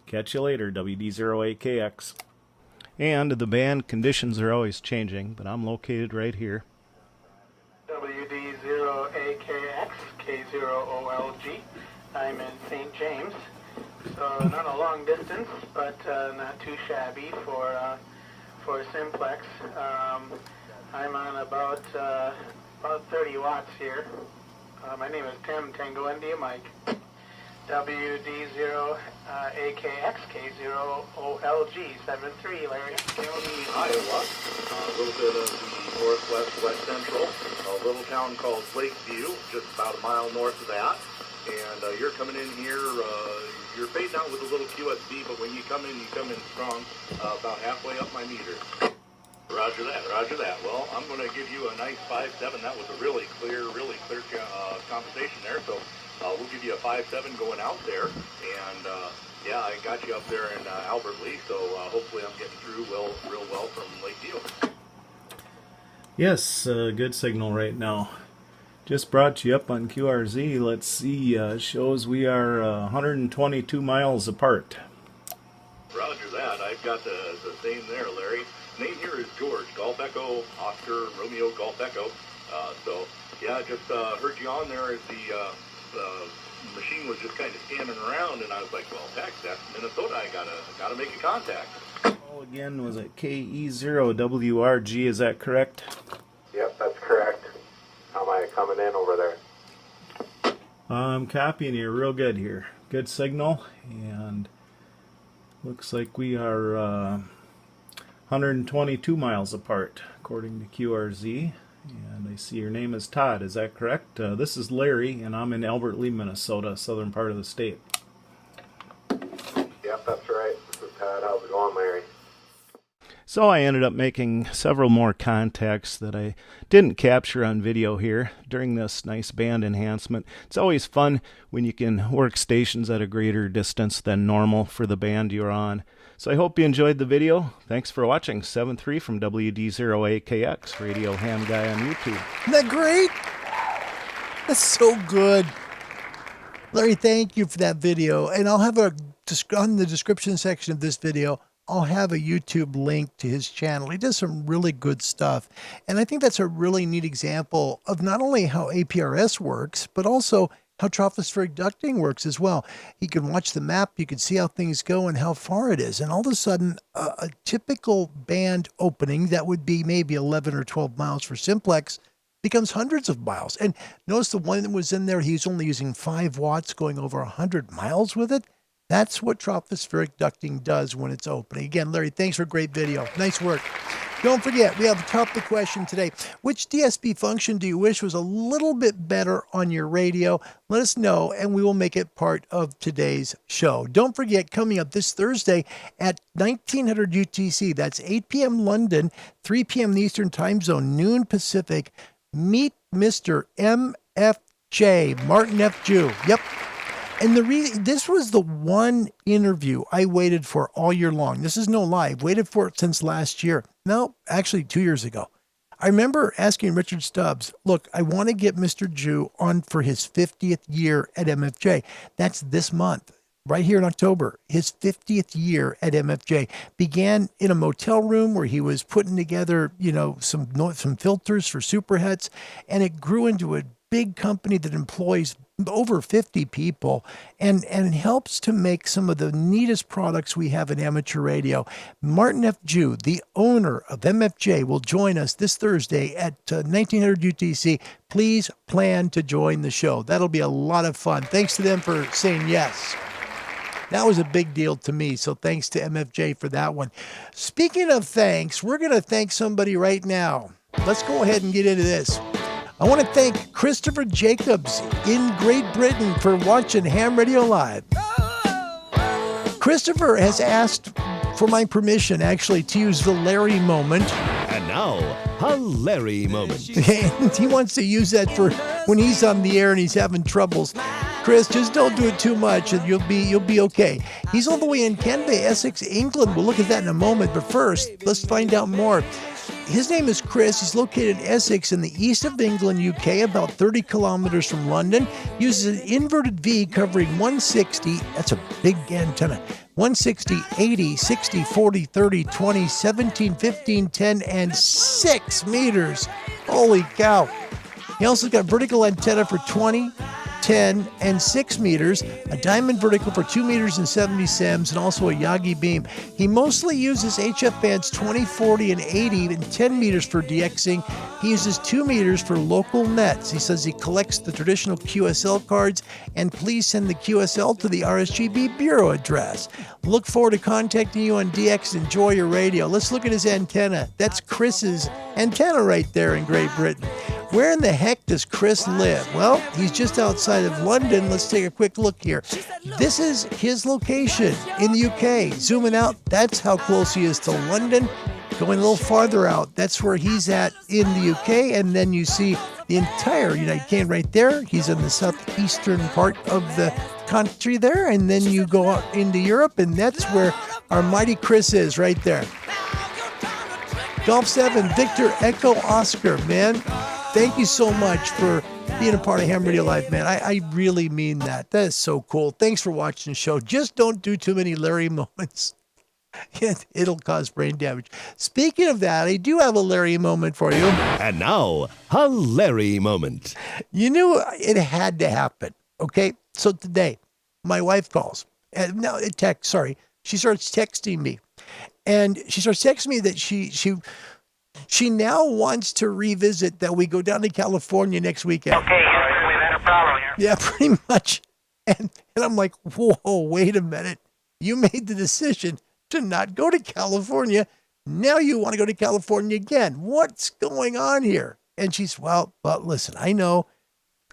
Catch you later, WD0AKX. And the band conditions are always changing, but I'm located right here. WD0AKX, K0OLG. I'm in St. James, so not a long distance, but not too shabby for simplex. I'm on about 30 watts here. My name is Tim, Tango India Mike. WD0AKX, K0OLG, 7-3, Larry. County, Iowa, a little bit of the northwest, west central, a little town called Lakeview, just about a mile north of that. And you're coming in here, you're fading out with a little QSB, but when you come in strong, about halfway up my meter. Roger that, roger that. Well, I'm going to give you a nice 5-7. That was a really clear conversation there. So we'll give you a 5-7 going out there. And yeah, I got you up there in Albert Lee, so hopefully I'm getting through real well from Lakeview. Yes, good signal right now. Just brought you up on QRZ. Let's see, shows we are 122 miles apart. Roger that. I've got the same there, Larry. Name here is George, Golf Echo, Oscar, Romeo, Golf Echo. So, yeah, just heard you on there as the machine was just kind of standing around, and I was like, well, heck, that's Minnesota. I gotta make a contact. Oh, again, was it KE0WRG? Is that correct? Yep, that's correct. How am I coming in over there? I'm copying you real good here. Good signal, and looks like we are 122 miles apart, according to QRZ. And I see your name is Todd. Is that correct? This is Larry, and I'm in Albert Lee, Minnesota, southern part of the state. Yep, that's right. This is Todd. How's it going, Larry? So I ended up making several more contacts that I didn't capture on video here during this nice band enhancement. It's always fun when you can work stations at a greater distance than normal for the band you're on. So I hope you enjoyed the video. Thanks for watching. 7-3 from WD0AKX, Radio Ham Guy on YouTube. Isn't that great? That's so good. Larry, thank you for that video. And I'll have on the description section of this video, I'll have a YouTube link to his channel. He does some really good stuff. And I think that's a really neat example of not only how APRS works, but also how tropospheric ducting works as well. You can watch the map, you can see how things go and how far it is. And all of a sudden, a typical band opening that would be maybe 11 or 12 miles for simplex becomes hundreds of miles. And notice the one that was in there, he's only using 5 watts going over 100 miles with it. That's what tropospheric ducting does when it's opening. Again, Larry, thanks for a great video. Nice work. Don't forget, we have a topic question today. Which DSP function do you wish was a little bit better on your radio? Let us know, and we will make it part of today's show. Don't forget, coming up this Thursday at 1900 UTC, that's 8 p.m. London, 3 p.m. Eastern Time Zone, noon Pacific, meet Mr. MFJ, Martin F Jue. Yep. And this was the one interview I waited for all year long. This is no lie. I've waited for it since last year. No, actually 2 years ago. I remember asking Richard Stubbs, look, I want to get Mr. Jue on for his 50th year at MFJ. That's this month, right here in October. His 50th year at MFJ began in a motel room where he was putting together, some filters for superhets, and it grew into a big company that employs over 50 people and helps to make some of the neatest products we have in amateur radio. Martin F Jue, the owner of MFJ, will join us this Thursday at 1900 UTC. Please plan to join the show. That'll be a lot of fun. Thanks to them for saying yes. That was a big deal to me, so thanks to MFJ for that one. Speaking of thanks, we're going to thank somebody right now. Let's go ahead and get into this. I want to thank Christopher Jacobs in Great Britain for watching Ham Radio Live. Christopher has asked for my permission, actually, to use the Larry moment. And now, a Larry moment. And he wants to use that for when he's on the air and he's having troubles. Chris, just don't do it too much, and you'll be okay. He's all the way in Canada, Essex, England. We'll look at that in a moment, but first, let's find out more. His name is Chris. He's located in Essex in the east of England, UK, about 30 kilometers from London. Uses an inverted V covering 160. That's a big antenna. 160, 80, 60, 40, 30, 20, 17, 15, 10, and 6 meters. Holy cow. He also got vertical antenna for 20, 10, and 6 meters, a diamond vertical for 2 meters and 70 sems, and also a Yagi beam. He mostly uses HF bands 20, 40, and 80, and 10 meters for DXing. He uses 2 meters for local nets. He says he collects the traditional QSL cards, and please send the QSL to the RSGB Bureau address. Look forward to contacting you on DX. Enjoy your radio. Let's look at his antenna. That's Chris's antenna right there in Great Britain. Where in the heck does Chris live? Well, he's just outside of London. Let's take a quick look here. This is his location in the UK. Zooming out, that's how close he is to London. Going a little farther out, that's where he's at in the UK. And then you see the entire United Kingdom right there. He's in the southeastern part of the country there. And then you go out into Europe, and that's where our mighty Chris is right there. Golf 7, Victor Echo Oscar, man. Thank you so much for being a part of Ham Radio Live, man. I really mean that. That is so cool. Thanks for watching the show. Just don't do too many Larry moments. It'll cause brain damage. Speaking of that, I do have a Larry moment for you. And now, a Larry moment. You knew it had to happen, okay? So today, my wife calls. No, she starts texting me. And she starts texting me that she now wants to revisit that we go down to California next weekend. Okay, we've had a problem here. Yeah, pretty much. And I'm like, whoa, wait a minute. You made the decision to not go to California. Now you want to go to California again. What's going on here? And she's, well, listen, I know,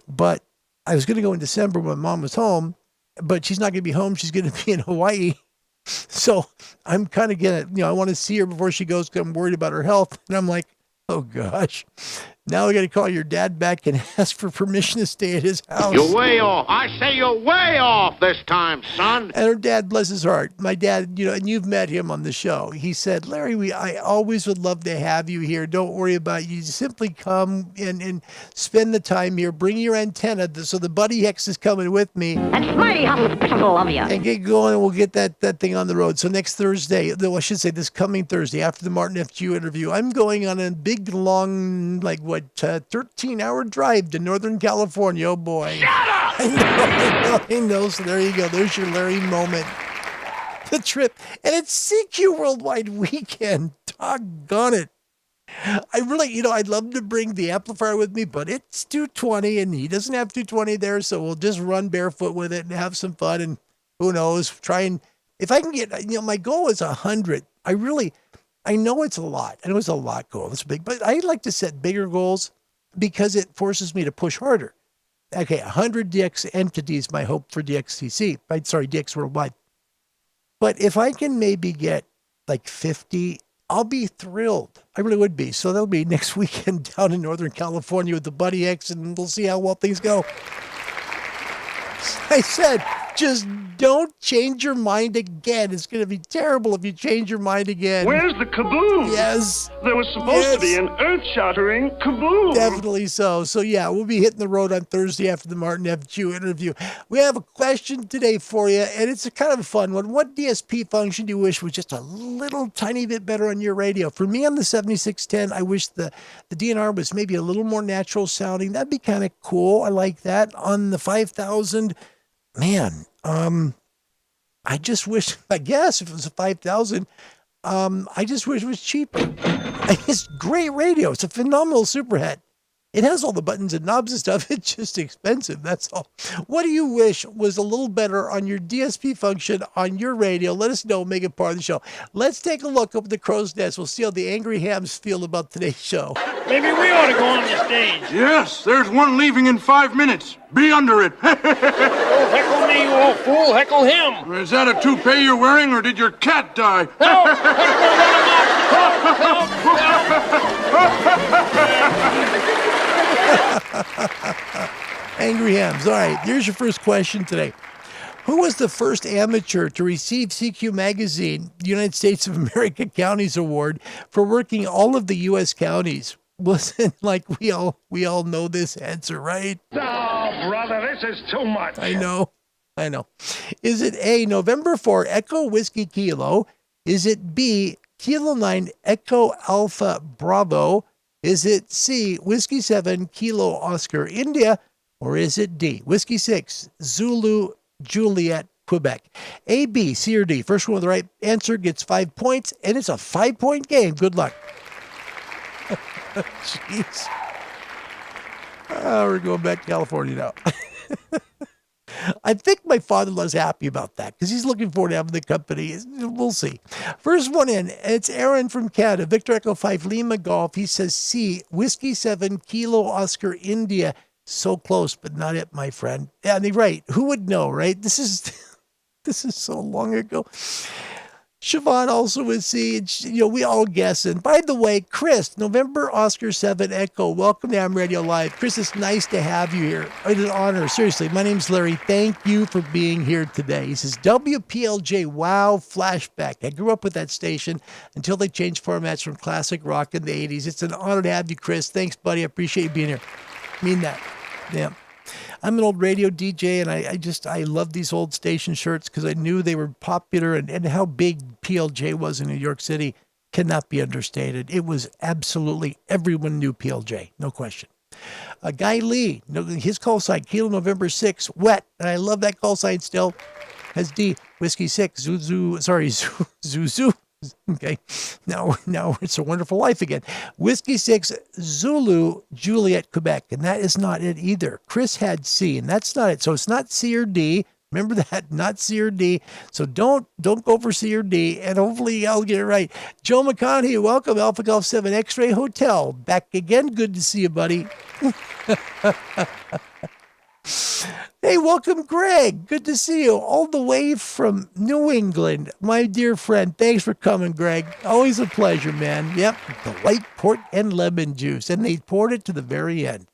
but I was going to go in December when Mom was home, but she's not going to be home. She's going to be in Hawaii. So I'm kind of going to, I want to see her before she goes because I'm worried about her health. And I'm like, oh gosh, now we got to call your dad back and ask for permission to stay at his house. You're way off. I say you're way off this time, son. And her dad, bless his heart, my dad, and you've met him on the show. He said, Larry, I always would love to have you here. Don't worry about it. You simply come and spend the time here. Bring your antenna. So the Buddy Hex is coming with me. That's mighty hospitable of you. And get going, and we'll get that thing on the road. So next Thursday, I should say this coming Thursday, after the Martin F Jue interview, I'm going on a big, long, 13-hour drive to Northern California. Oh, boy. Shut up! I know. So there you go. There's your Larry moment. The trip. And it's CQ Worldwide Weekend. Doggone it. I really, I'd love to bring the amplifier with me, but it's 220, and he doesn't have 220 there, so we'll just run barefoot with it and have some fun, and who knows, if I can get, my goal is 100. I know it's a lot. I know it's a lot goal. It's big, but I like to set bigger goals because it forces me to push harder. Okay, 100 DX entities, my hope for DXTC. DX Worldwide. But if I can maybe get 50, I'll be thrilled. I really would be. So that'll be next weekend down in Northern California with the Buddy X, and we'll see how well things go. I said, just don't change your mind again. It's going to be terrible if you change your mind again. Where's the kaboom? Yes. There was supposed to be an earth-shattering kaboom. Definitely so. So, yeah, we'll be hitting the road on Thursday after the Martin F Jue interview. We have a question today for you, and it's a kind of a fun one. What DSP function do you wish was just a little tiny bit better on your radio? For me on the 7610, I wish the DNR was maybe a little more natural sounding. That'd be kind of cool. I like that. On the 5000, man, I just wish, I guess if it was a 5000, I just wish it was cheaper. It's great radio. It's a phenomenal superhead. It has all the buttons and knobs and stuff. It's just expensive. That's all. What do you wish was a little better on your DSP function on your radio? Let us know. Make it part of the show. Let's take a look up at the crow's nest. We'll see how the angry hams feel about today's show. Maybe we ought to go on the stage. Yes, there's one leaving in 5 minutes. Be under it. Oh, heckle me, you old fool. Heckle him. Is that a toupee you're wearing, or did your cat die? Help! Angry Hams. All right, here's your first question today. Who was the first amateur to receive CQ Magazine, United States of America Counties Award for working all of the U.S. counties? Wasn't like we all know this answer, right? Oh, brother, this is too much. I know. Is it A, November 4, Echo Whiskey Kilo? Is it B, Kilo 9, Echo Alpha Bravo? Is it C, Whiskey 7, Kilo Oscar India? Or is it D, Whiskey 6, Zulu Juliet, Quebec? A, B, C, or D. First one with the right answer gets 5 points, and it's a 5-point game. Good luck. Jeez. We're going back to California now. I think my father-in-law's happy about that because he's looking forward to having the company. We'll see. First one in, it's Aaron from Canada. Victor Echo 5 Lima Golf. He says C, Whiskey 7, Kilo Oscar India. So close, but not it, my friend. Yeah, right. Who would know, right? This is so long ago. Siobhan also would see, and, we all guess. And by the way, Chris, November Oscar 7 Echo, welcome to Ham Radio Live. Chris, it's nice to have you here. It's an honor. Seriously, my name's Larry. Thank you for being here today. He says, WPLJ, wow, flashback. I grew up with that station until they changed formats from classic rock in the 80s. It's an honor to have you, Chris. Thanks, buddy. I appreciate you being here. Mean that. Yeah. I'm an old radio DJ, and I love these old station shirts because I knew they were popular, and how big PLJ was in New York City cannot be understated. It was absolutely, everyone knew PLJ, no question. Guy Lee, his call sign, Kilo November 6, Wet, and I love that call sign still, has D, Whiskey 6, Zuzu. Okay, now it's a wonderful life again. Whiskey 6, Zulu, Juliet, Quebec, and that is not it either. Chris had C, and that's not it. So it's not C or D. Remember that, not C or D. So don't go for C or D, and hopefully I'll get it right. Joe McConaughey, welcome, Alpha Golf 7 X-Ray Hotel. Back again. Good to see you, buddy. Hey, welcome, Greg. Good to see you all the way from New England. My dear friend, thanks for coming, Greg. Always a pleasure, man. Yep, the white port and lemon juice, and they poured it to the very end.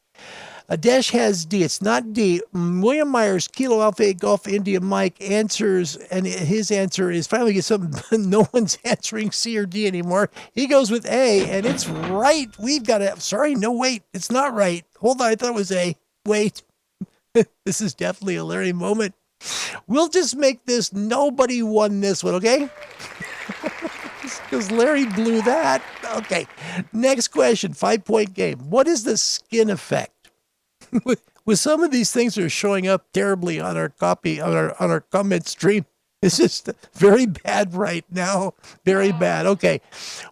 Adesh has D. It's not D. William Myers, Kilo Alpha 8 Golf India Mike answers, and his answer is finally get something. No one's answering C or D anymore. He goes with A, and it's right. We've got it. Sorry, no, wait. It's not right. Hold on. I thought it was A. Wait. This is definitely a Larry moment. We'll just make this nobody won this one, okay? Because Larry blew that. Okay. Next question, 5-point game. What is the skin effect? With some of these things that are showing up terribly on our copy, on our comment stream, it's just very bad right now. Very bad. Okay.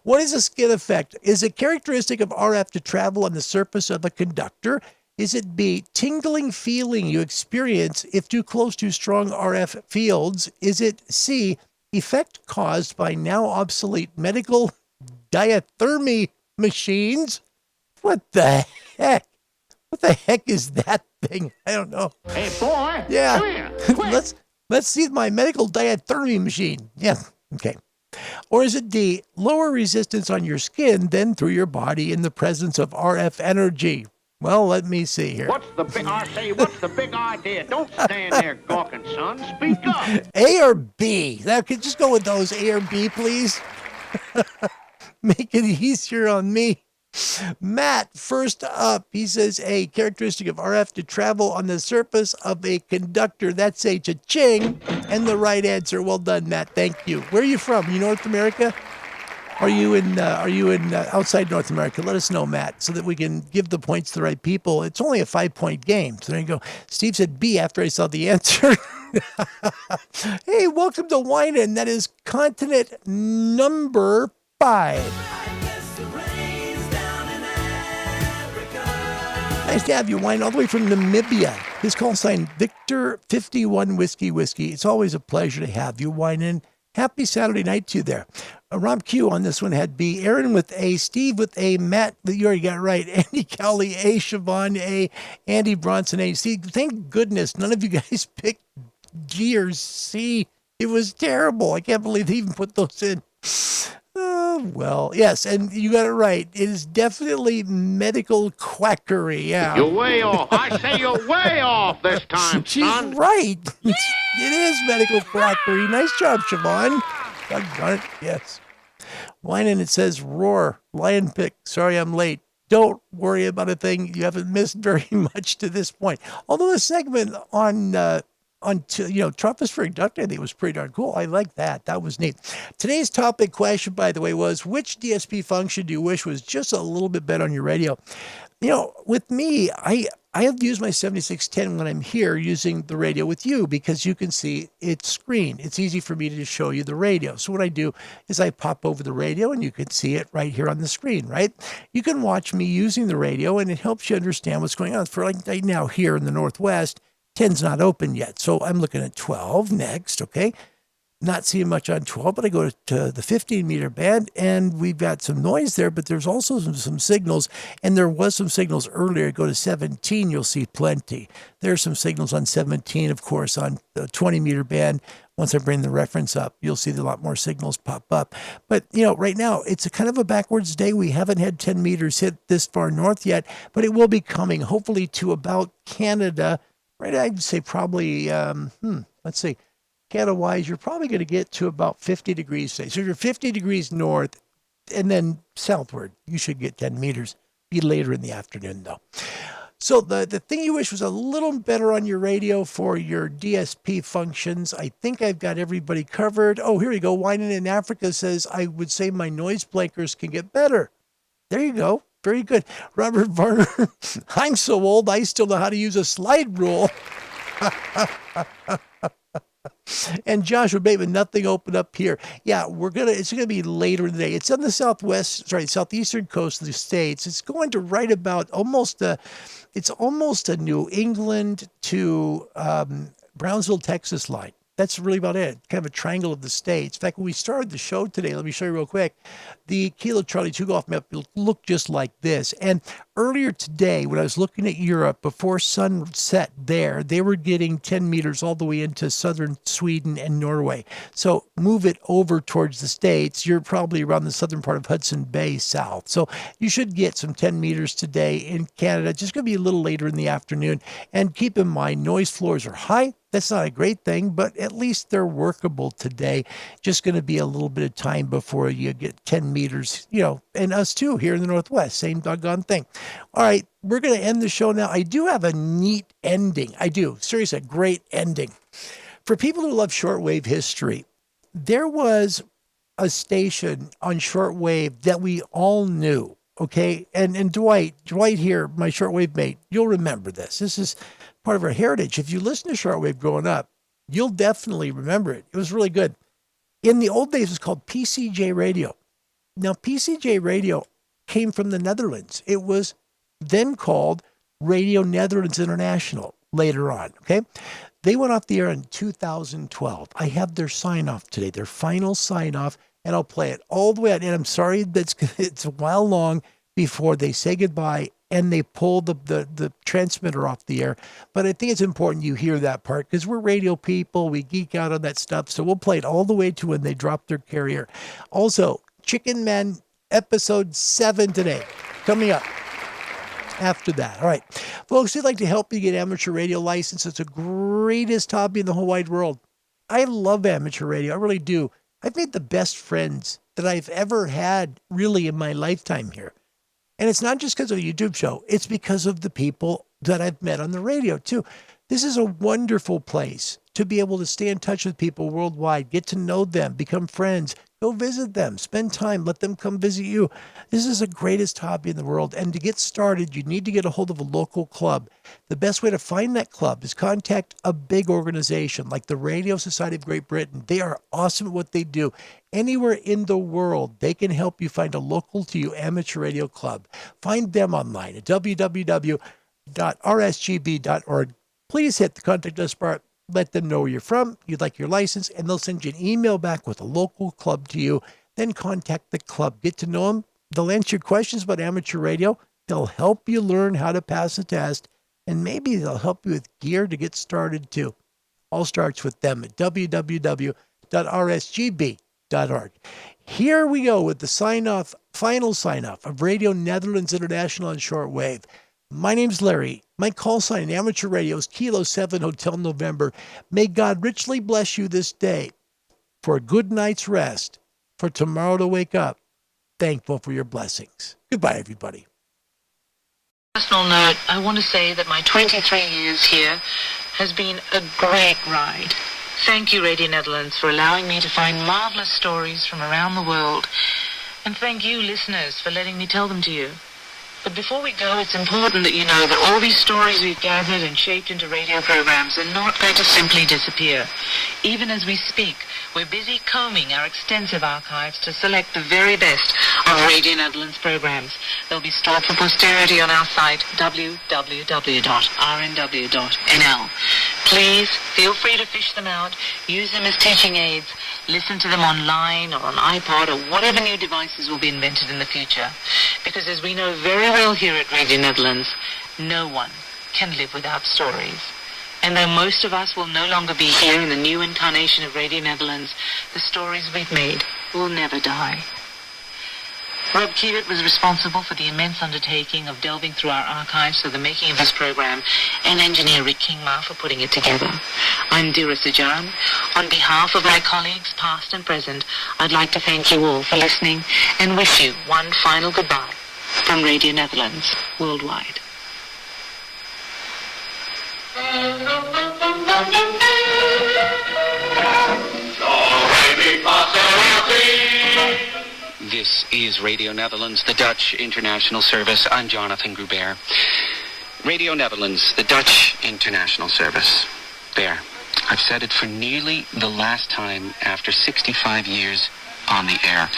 What is the skin effect? Is it characteristic of RF to travel on the surface of a conductor? Is it B, tingling feeling you experience if too close to strong RF fields? Is it C, effect caused by now obsolete medical diathermy machines? What the heck? What the heck is that thing? I don't know. Hey, boy. Yeah. Come here. Quick. Let's see my medical diathermy machine. Yeah. Okay. Or is it D, lower resistance on your skin than through your body in the presence of RF energy? Well, let me see here. What's the big idea? Don't stand there gawking, son. Speak up. A or B? That could just go with those. A or B, please. Make it easier on me. Matt, first up, he says A, characteristic of RF to travel on the surface of a conductor. That's a cha-ching. And the right answer. Well done, Matt. Thank you. Where are you from? You North America? Are you in outside North America? Let us know, Matt, so that we can give the points to the right people. It's only a 5-point game. So there you go. Steve said B after I saw the answer. Hey, welcome to Winan. That is continent number 5. Nice to have you, Wine, all the way from Namibia. His call sign, Victor 51 Whiskey. It's always a pleasure to have you, Winan. Happy Saturday night to you there. Rob Q on this one had B. Aaron with A. Steve with A. Matt, you already got it right. Andy Cowley, A. Siobhan, A. Andy Bronson, A. See, thank goodness none of you guys picked G or C. It was terrible. I can't believe they even put those in. Well, yes, and you got it right. It is definitely medical quackery. Yeah. You're way off. I say you're way off this time, She's son. right. It is medical quackery. Nice job, Siobhan. Doggone it. Yes. Whining, it says, roar, lion pick. Sorry I'm late. Don't worry about a thing. You haven't missed very much to this point. Although the segment on tropospheric ducting, I think was pretty darn cool. I like that. That was neat. Today's topic question, by the way, was which DSP function do you wish was just a little bit better on your radio? With me, I have used my 7610 when I'm here using the radio with you because you can see its screen. It's easy for me to just show you the radio. So what I do is I pop over the radio and you can see it right here on the screen, right? You can watch me using the radio and it helps you understand what's going on. For like right now here in the Northwest, 10's not open yet. So I'm looking at 12 next, okay? Not seeing much on 12, but I go to the 15-meter band, and we've got some noise there, but there's also some signals, and there was some signals earlier. Go to 17, you'll see plenty. There's some signals on 17, of course, on the 20-meter band. Once I bring the reference up, you'll see a lot more signals pop up. But, right now, it's a kind of a backwards day. We haven't had 10 meters hit this far north yet, but it will be coming, hopefully, to about Canada. Right, I'd say probably, let's see, Canada-wise, you're probably going to get to about 50 degrees today. So if you're 50 degrees north and then southward, you should get 10 meters. Be later in the afternoon, though. So the thing you wish was a little better on your radio for your DSP functions, I think I've got everybody covered. Oh, here we go. Whining in Africa says, I would say my noise blankers can get better. There you go. Very good. Robert Varner, I'm so old, I still know how to use a slide rule. And Joshua Bateman, nothing open up here. Yeah, it's gonna be later in the day. It's on the southeastern coast of the States. It's going to right about it's almost a New England to Brownsville, Texas line. That's really about it. Kind of a triangle of the states. In fact, when we started the show today, let me show you real quick. The Kilo Charlie 2 Golf map looked just like this. And earlier today, when I was looking at Europe, before sunset there, they were getting 10 meters all the way into southern Sweden and Norway. So move it over towards the States. You're probably around the southern part of Hudson Bay south. So you should get some 10 meters today in Canada. Just going to be a little later in the afternoon. And keep in mind, noise floors are high. That's not a great thing, but at least they're workable today. Just going to be a little bit of time before you get 10 meters, and us too here in the Northwest, same doggone thing. All right, we're going to end the show now. I do have a neat ending. I do. Seriously, a great ending. For people who love shortwave history, there was a station on shortwave that we all knew, okay? And Dwight here, my shortwave mate, you'll remember this. This is part of our heritage. If you listen to shortwave growing up, you'll definitely remember it. It was really good. In the old days, it was called PCJ Radio. Now, PCJ Radio came from the Netherlands. It was then called Radio Netherlands International later on, okay? They went off the air in 2012. I have their sign-off today, their final sign-off, and I'll play it all the way out. And I'm sorry it's a while long before they say goodbye and they pull the transmitter off the air. But I think it's important you hear that part because we're radio people. We geek out on that stuff. So we'll play it all the way to when they drop their carrier. Also, Chickenman episode 7 today, coming up after that. All right, folks, we'd like to help you get amateur radio license. It's the greatest hobby in the whole wide world. I love amateur radio. I really do. I've made the best friends that I've ever had really in my lifetime here. And it's not just because of a YouTube show. It's because of the people that I've met on the radio, too. This is a wonderful place to be able to stay in touch with people worldwide, get to know them, become friends, go visit them, spend time, let them come visit you. This is the greatest hobby in the world. And to get started, you need to get a hold of a local club. The best way to find that club is contact a big organization like the Radio Society of Great Britain. They are awesome at what they do. Anywhere in the world, they can help you find a local to you amateur radio club. Find them online at www.rsgb.org. Please hit the contact us part. Let them know where you're from, you'd like your license, and they'll send you an email back with a local club to you. Then contact the club. Get to know them. They'll answer your questions about amateur radio. They'll help you learn how to pass the test, and maybe they'll help you with gear to get started too. All starts with them at www.rsgb.org. Here we go with the final sign-off of Radio Netherlands International on Shortwave. My name's Larry. My call sign in amateur radio is Kilo 7 Hotel November. May God richly bless you this day for a good night's rest, for tomorrow to wake up thankful for your blessings. Goodbye, everybody. Personal note, I want to say that my 23 years here has been a great ride. Thank you, Radio Netherlands, for allowing me to find marvelous stories from around the world. And thank you, listeners, for letting me tell them to you. But before we go, it's important that you know that all these stories we've gathered and shaped into radio programs are not going to simply disappear. Even as we speak, we're busy combing our extensive archives to select the very best of Radio Netherlands programs. They'll be stored for posterity on our site, www.rnw.nl. Please feel free to fish them out, use them as teaching aids, listen to them online or on iPod or whatever new devices will be invented in the future. Because as we know very well here at Radio Netherlands, no one can live without stories. And though most of us will no longer be here in the new incarnation of Radio Netherlands, the stories we've made will never die. Rob Kiewit was responsible for the immense undertaking of delving through our archives for the making of this program, and engineer Rick Kingma for putting it together. I'm Dira Sajan. On behalf of my colleagues, past and present, I'd like to thank you all for listening and wish you one final goodbye from Radio Netherlands worldwide. This is Radio Netherlands, the Dutch International Service. I'm Jonathan Gruber. Radio Netherlands, the Dutch International Service. There. I've said it for nearly the last time after 65 years on the air.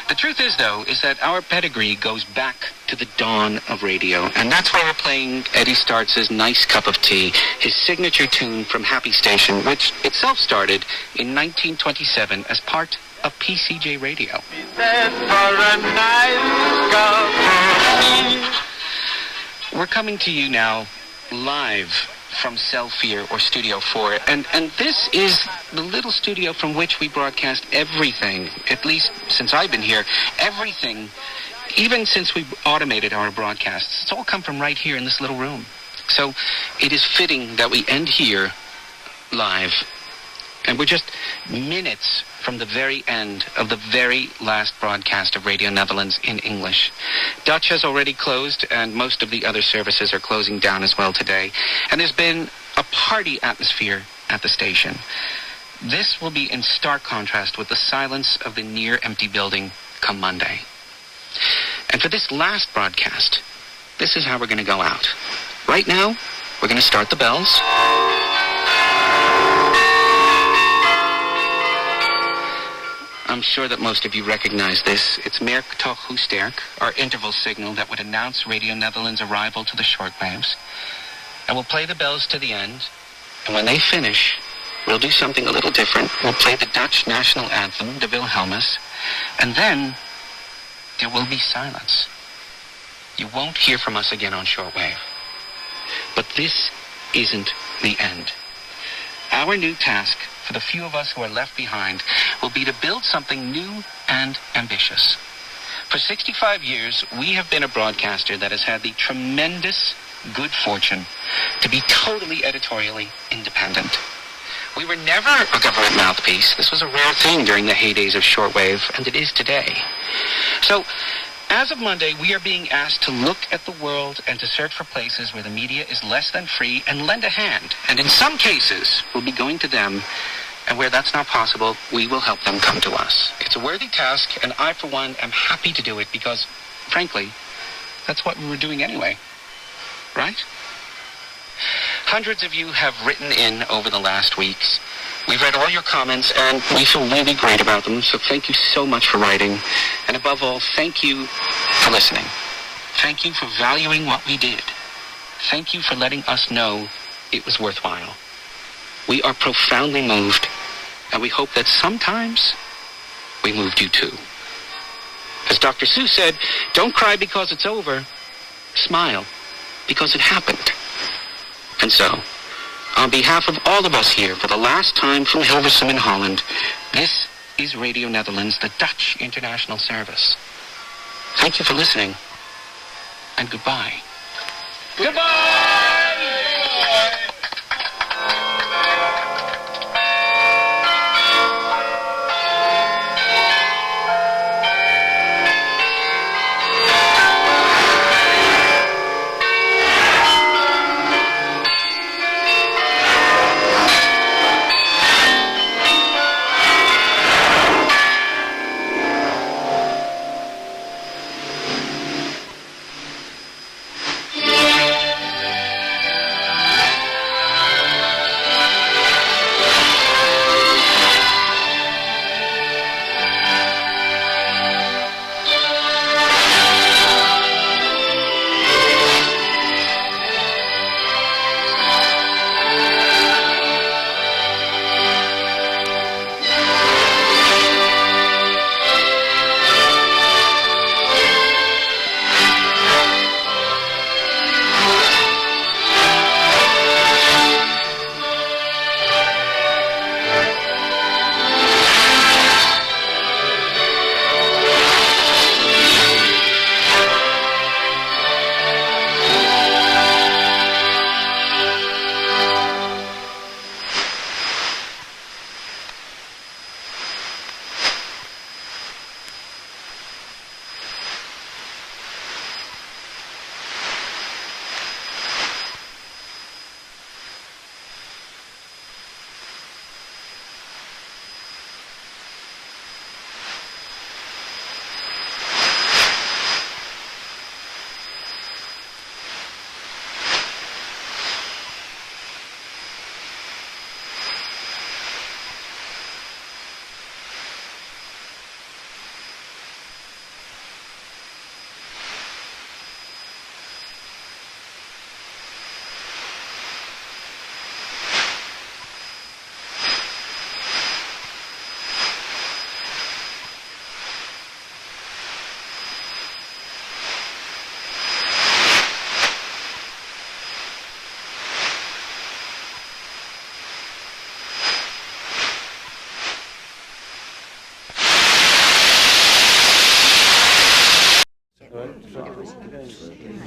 The truth is, though, is that our pedigree goes back to the dawn of radio, and that's why we're playing Eddie Startz's Nice Cup of Tea, his signature tune from Happy Station, which itself started in 1927 as part of PCJ Radio. We're coming to you now live from Cell Fear or Studio 4, and this is the little studio from which we broadcast everything, at least since I've been here, everything, even since we automated our broadcasts. It's all come from right here in this little room. So it is fitting that we end here live. And we're just minutes from the very end of the very last broadcast of Radio Netherlands in English. Dutch has already closed, and most of the other services are closing down as well today. And there's been a party atmosphere at the station. This will be in stark contrast with the silence of the near-empty building come Monday. And for this last broadcast, this is how we're going to go out. Right now, we're going to start the bells. I'm sure that most of you recognize this. It's Merk toch hoe sterk, our interval signal that would announce Radio Netherlands' arrival to the shortwaves. And we'll play the bells to the end. And when they finish, we'll do something a little different. We'll play the Dutch national anthem, De Wilhelmus. And then there will be silence. You won't hear from us again on shortwave. But this isn't the end. Our new task, for the few of us who are left behind, will be to build something new and ambitious. For 65 years, we have been a broadcaster that has had the tremendous good fortune to be totally editorially independent. We were never a government mouthpiece. This was a rare thing during the heydays of shortwave, and it is today. So, as of Monday, we are being asked to look at the world and to search for places where the media is less than free and lend a hand. And in some cases, we'll be going to them, and where that's not possible, we will help them come to us. It's a worthy task, and I, for one, am happy to do it because, frankly, that's what we were doing anyway. Right? Hundreds of you have written in over the last weeks. We've read all your comments, and we feel really great about them, so thank you so much for writing. And above all, thank you for listening. Thank you for valuing what we did. Thank you for letting us know it was worthwhile. We are profoundly moved, and we hope that sometimes we moved you too. As Dr. Seuss said, don't cry because it's over. Smile because it happened. And so, on behalf of all of us here, for the last time from Hilversum in Holland, this is Radio Netherlands, the Dutch international service. Thank you for listening, and goodbye.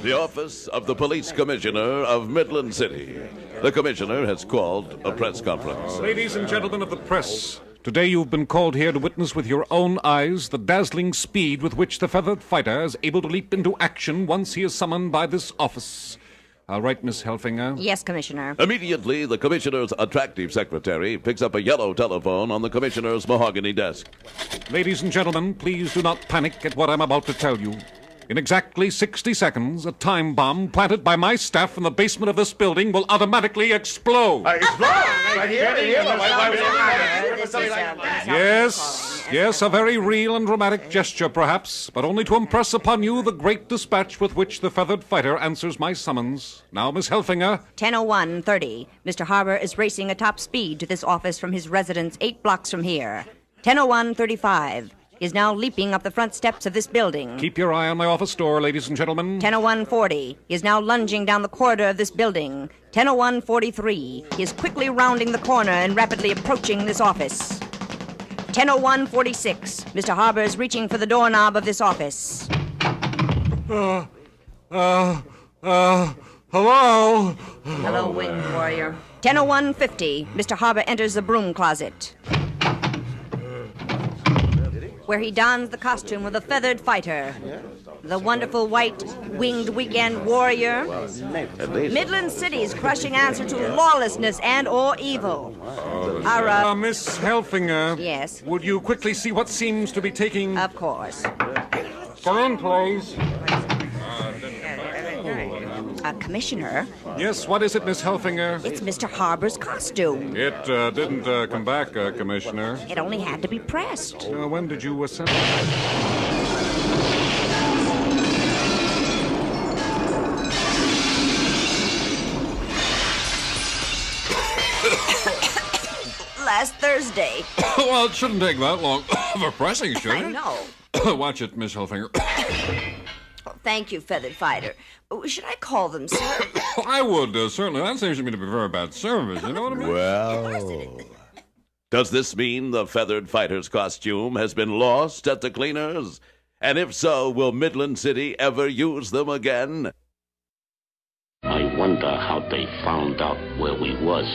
The office of the Police Commissioner of Midland City. The Commissioner has called a press conference. Ladies and gentlemen of the press, today you've been called here to witness with your own eyes the dazzling speed with which the feathered fighter is able to leap into action once he is summoned by this office. All right, Miss Helfinger? Yes, Commissioner. Immediately, the Commissioner's attractive secretary picks up a yellow telephone on the Commissioner's mahogany desk. Ladies and gentlemen, please do not panic at what I'm about to tell you. In exactly 60 seconds, a time bomb planted by my staff in the basement of this building will automatically explode. Yes, a very real and dramatic gesture, perhaps, but only to impress upon you the great dispatch with which the feathered fighter answers my summons. Now, Miss Helfinger. 10:01:30. Mr. Harbour is racing at top speed to this office from his residence 8 blocks from here. 10:01:35. He is now leaping up the front steps of this building. Keep your eye on my office door, ladies and gentlemen. 10:01:40. He is now lunging down the corridor of this building. 10:01:43. He is quickly rounding the corner and rapidly approaching this office. 10:01:46. Mr. Harbour is reaching for the doorknob of this office. Hello? Hello, winged warrior. 10:01:50. Mr. Harbour enters the broom closet, where he dons the costume of the feathered fighter, the wonderful white winged weekend warrior. Midland City's crushing answer to lawlessness and or evil. Miss Helfinger. Yes? Would you quickly see what seems to be taking... Of course. Go in, please. Commissioner? Yes, what is it, Miss Helfinger? It's Mr. Harbour's costume. It didn't come back, Commissioner. It only had to be pressed. When did you send it? Last Thursday. Well, it shouldn't take that long for pressing, should it? I know. Watch it, Miss Helfinger. Thank you, feathered fighter. Should I call them, sir? I would, certainly. That seems to me to be very bad service, you know what I mean? Well, Does this mean the feathered fighter's costume has been lost at the cleaners? And if so, will Midland City ever use them again? I wonder how they found out where we was.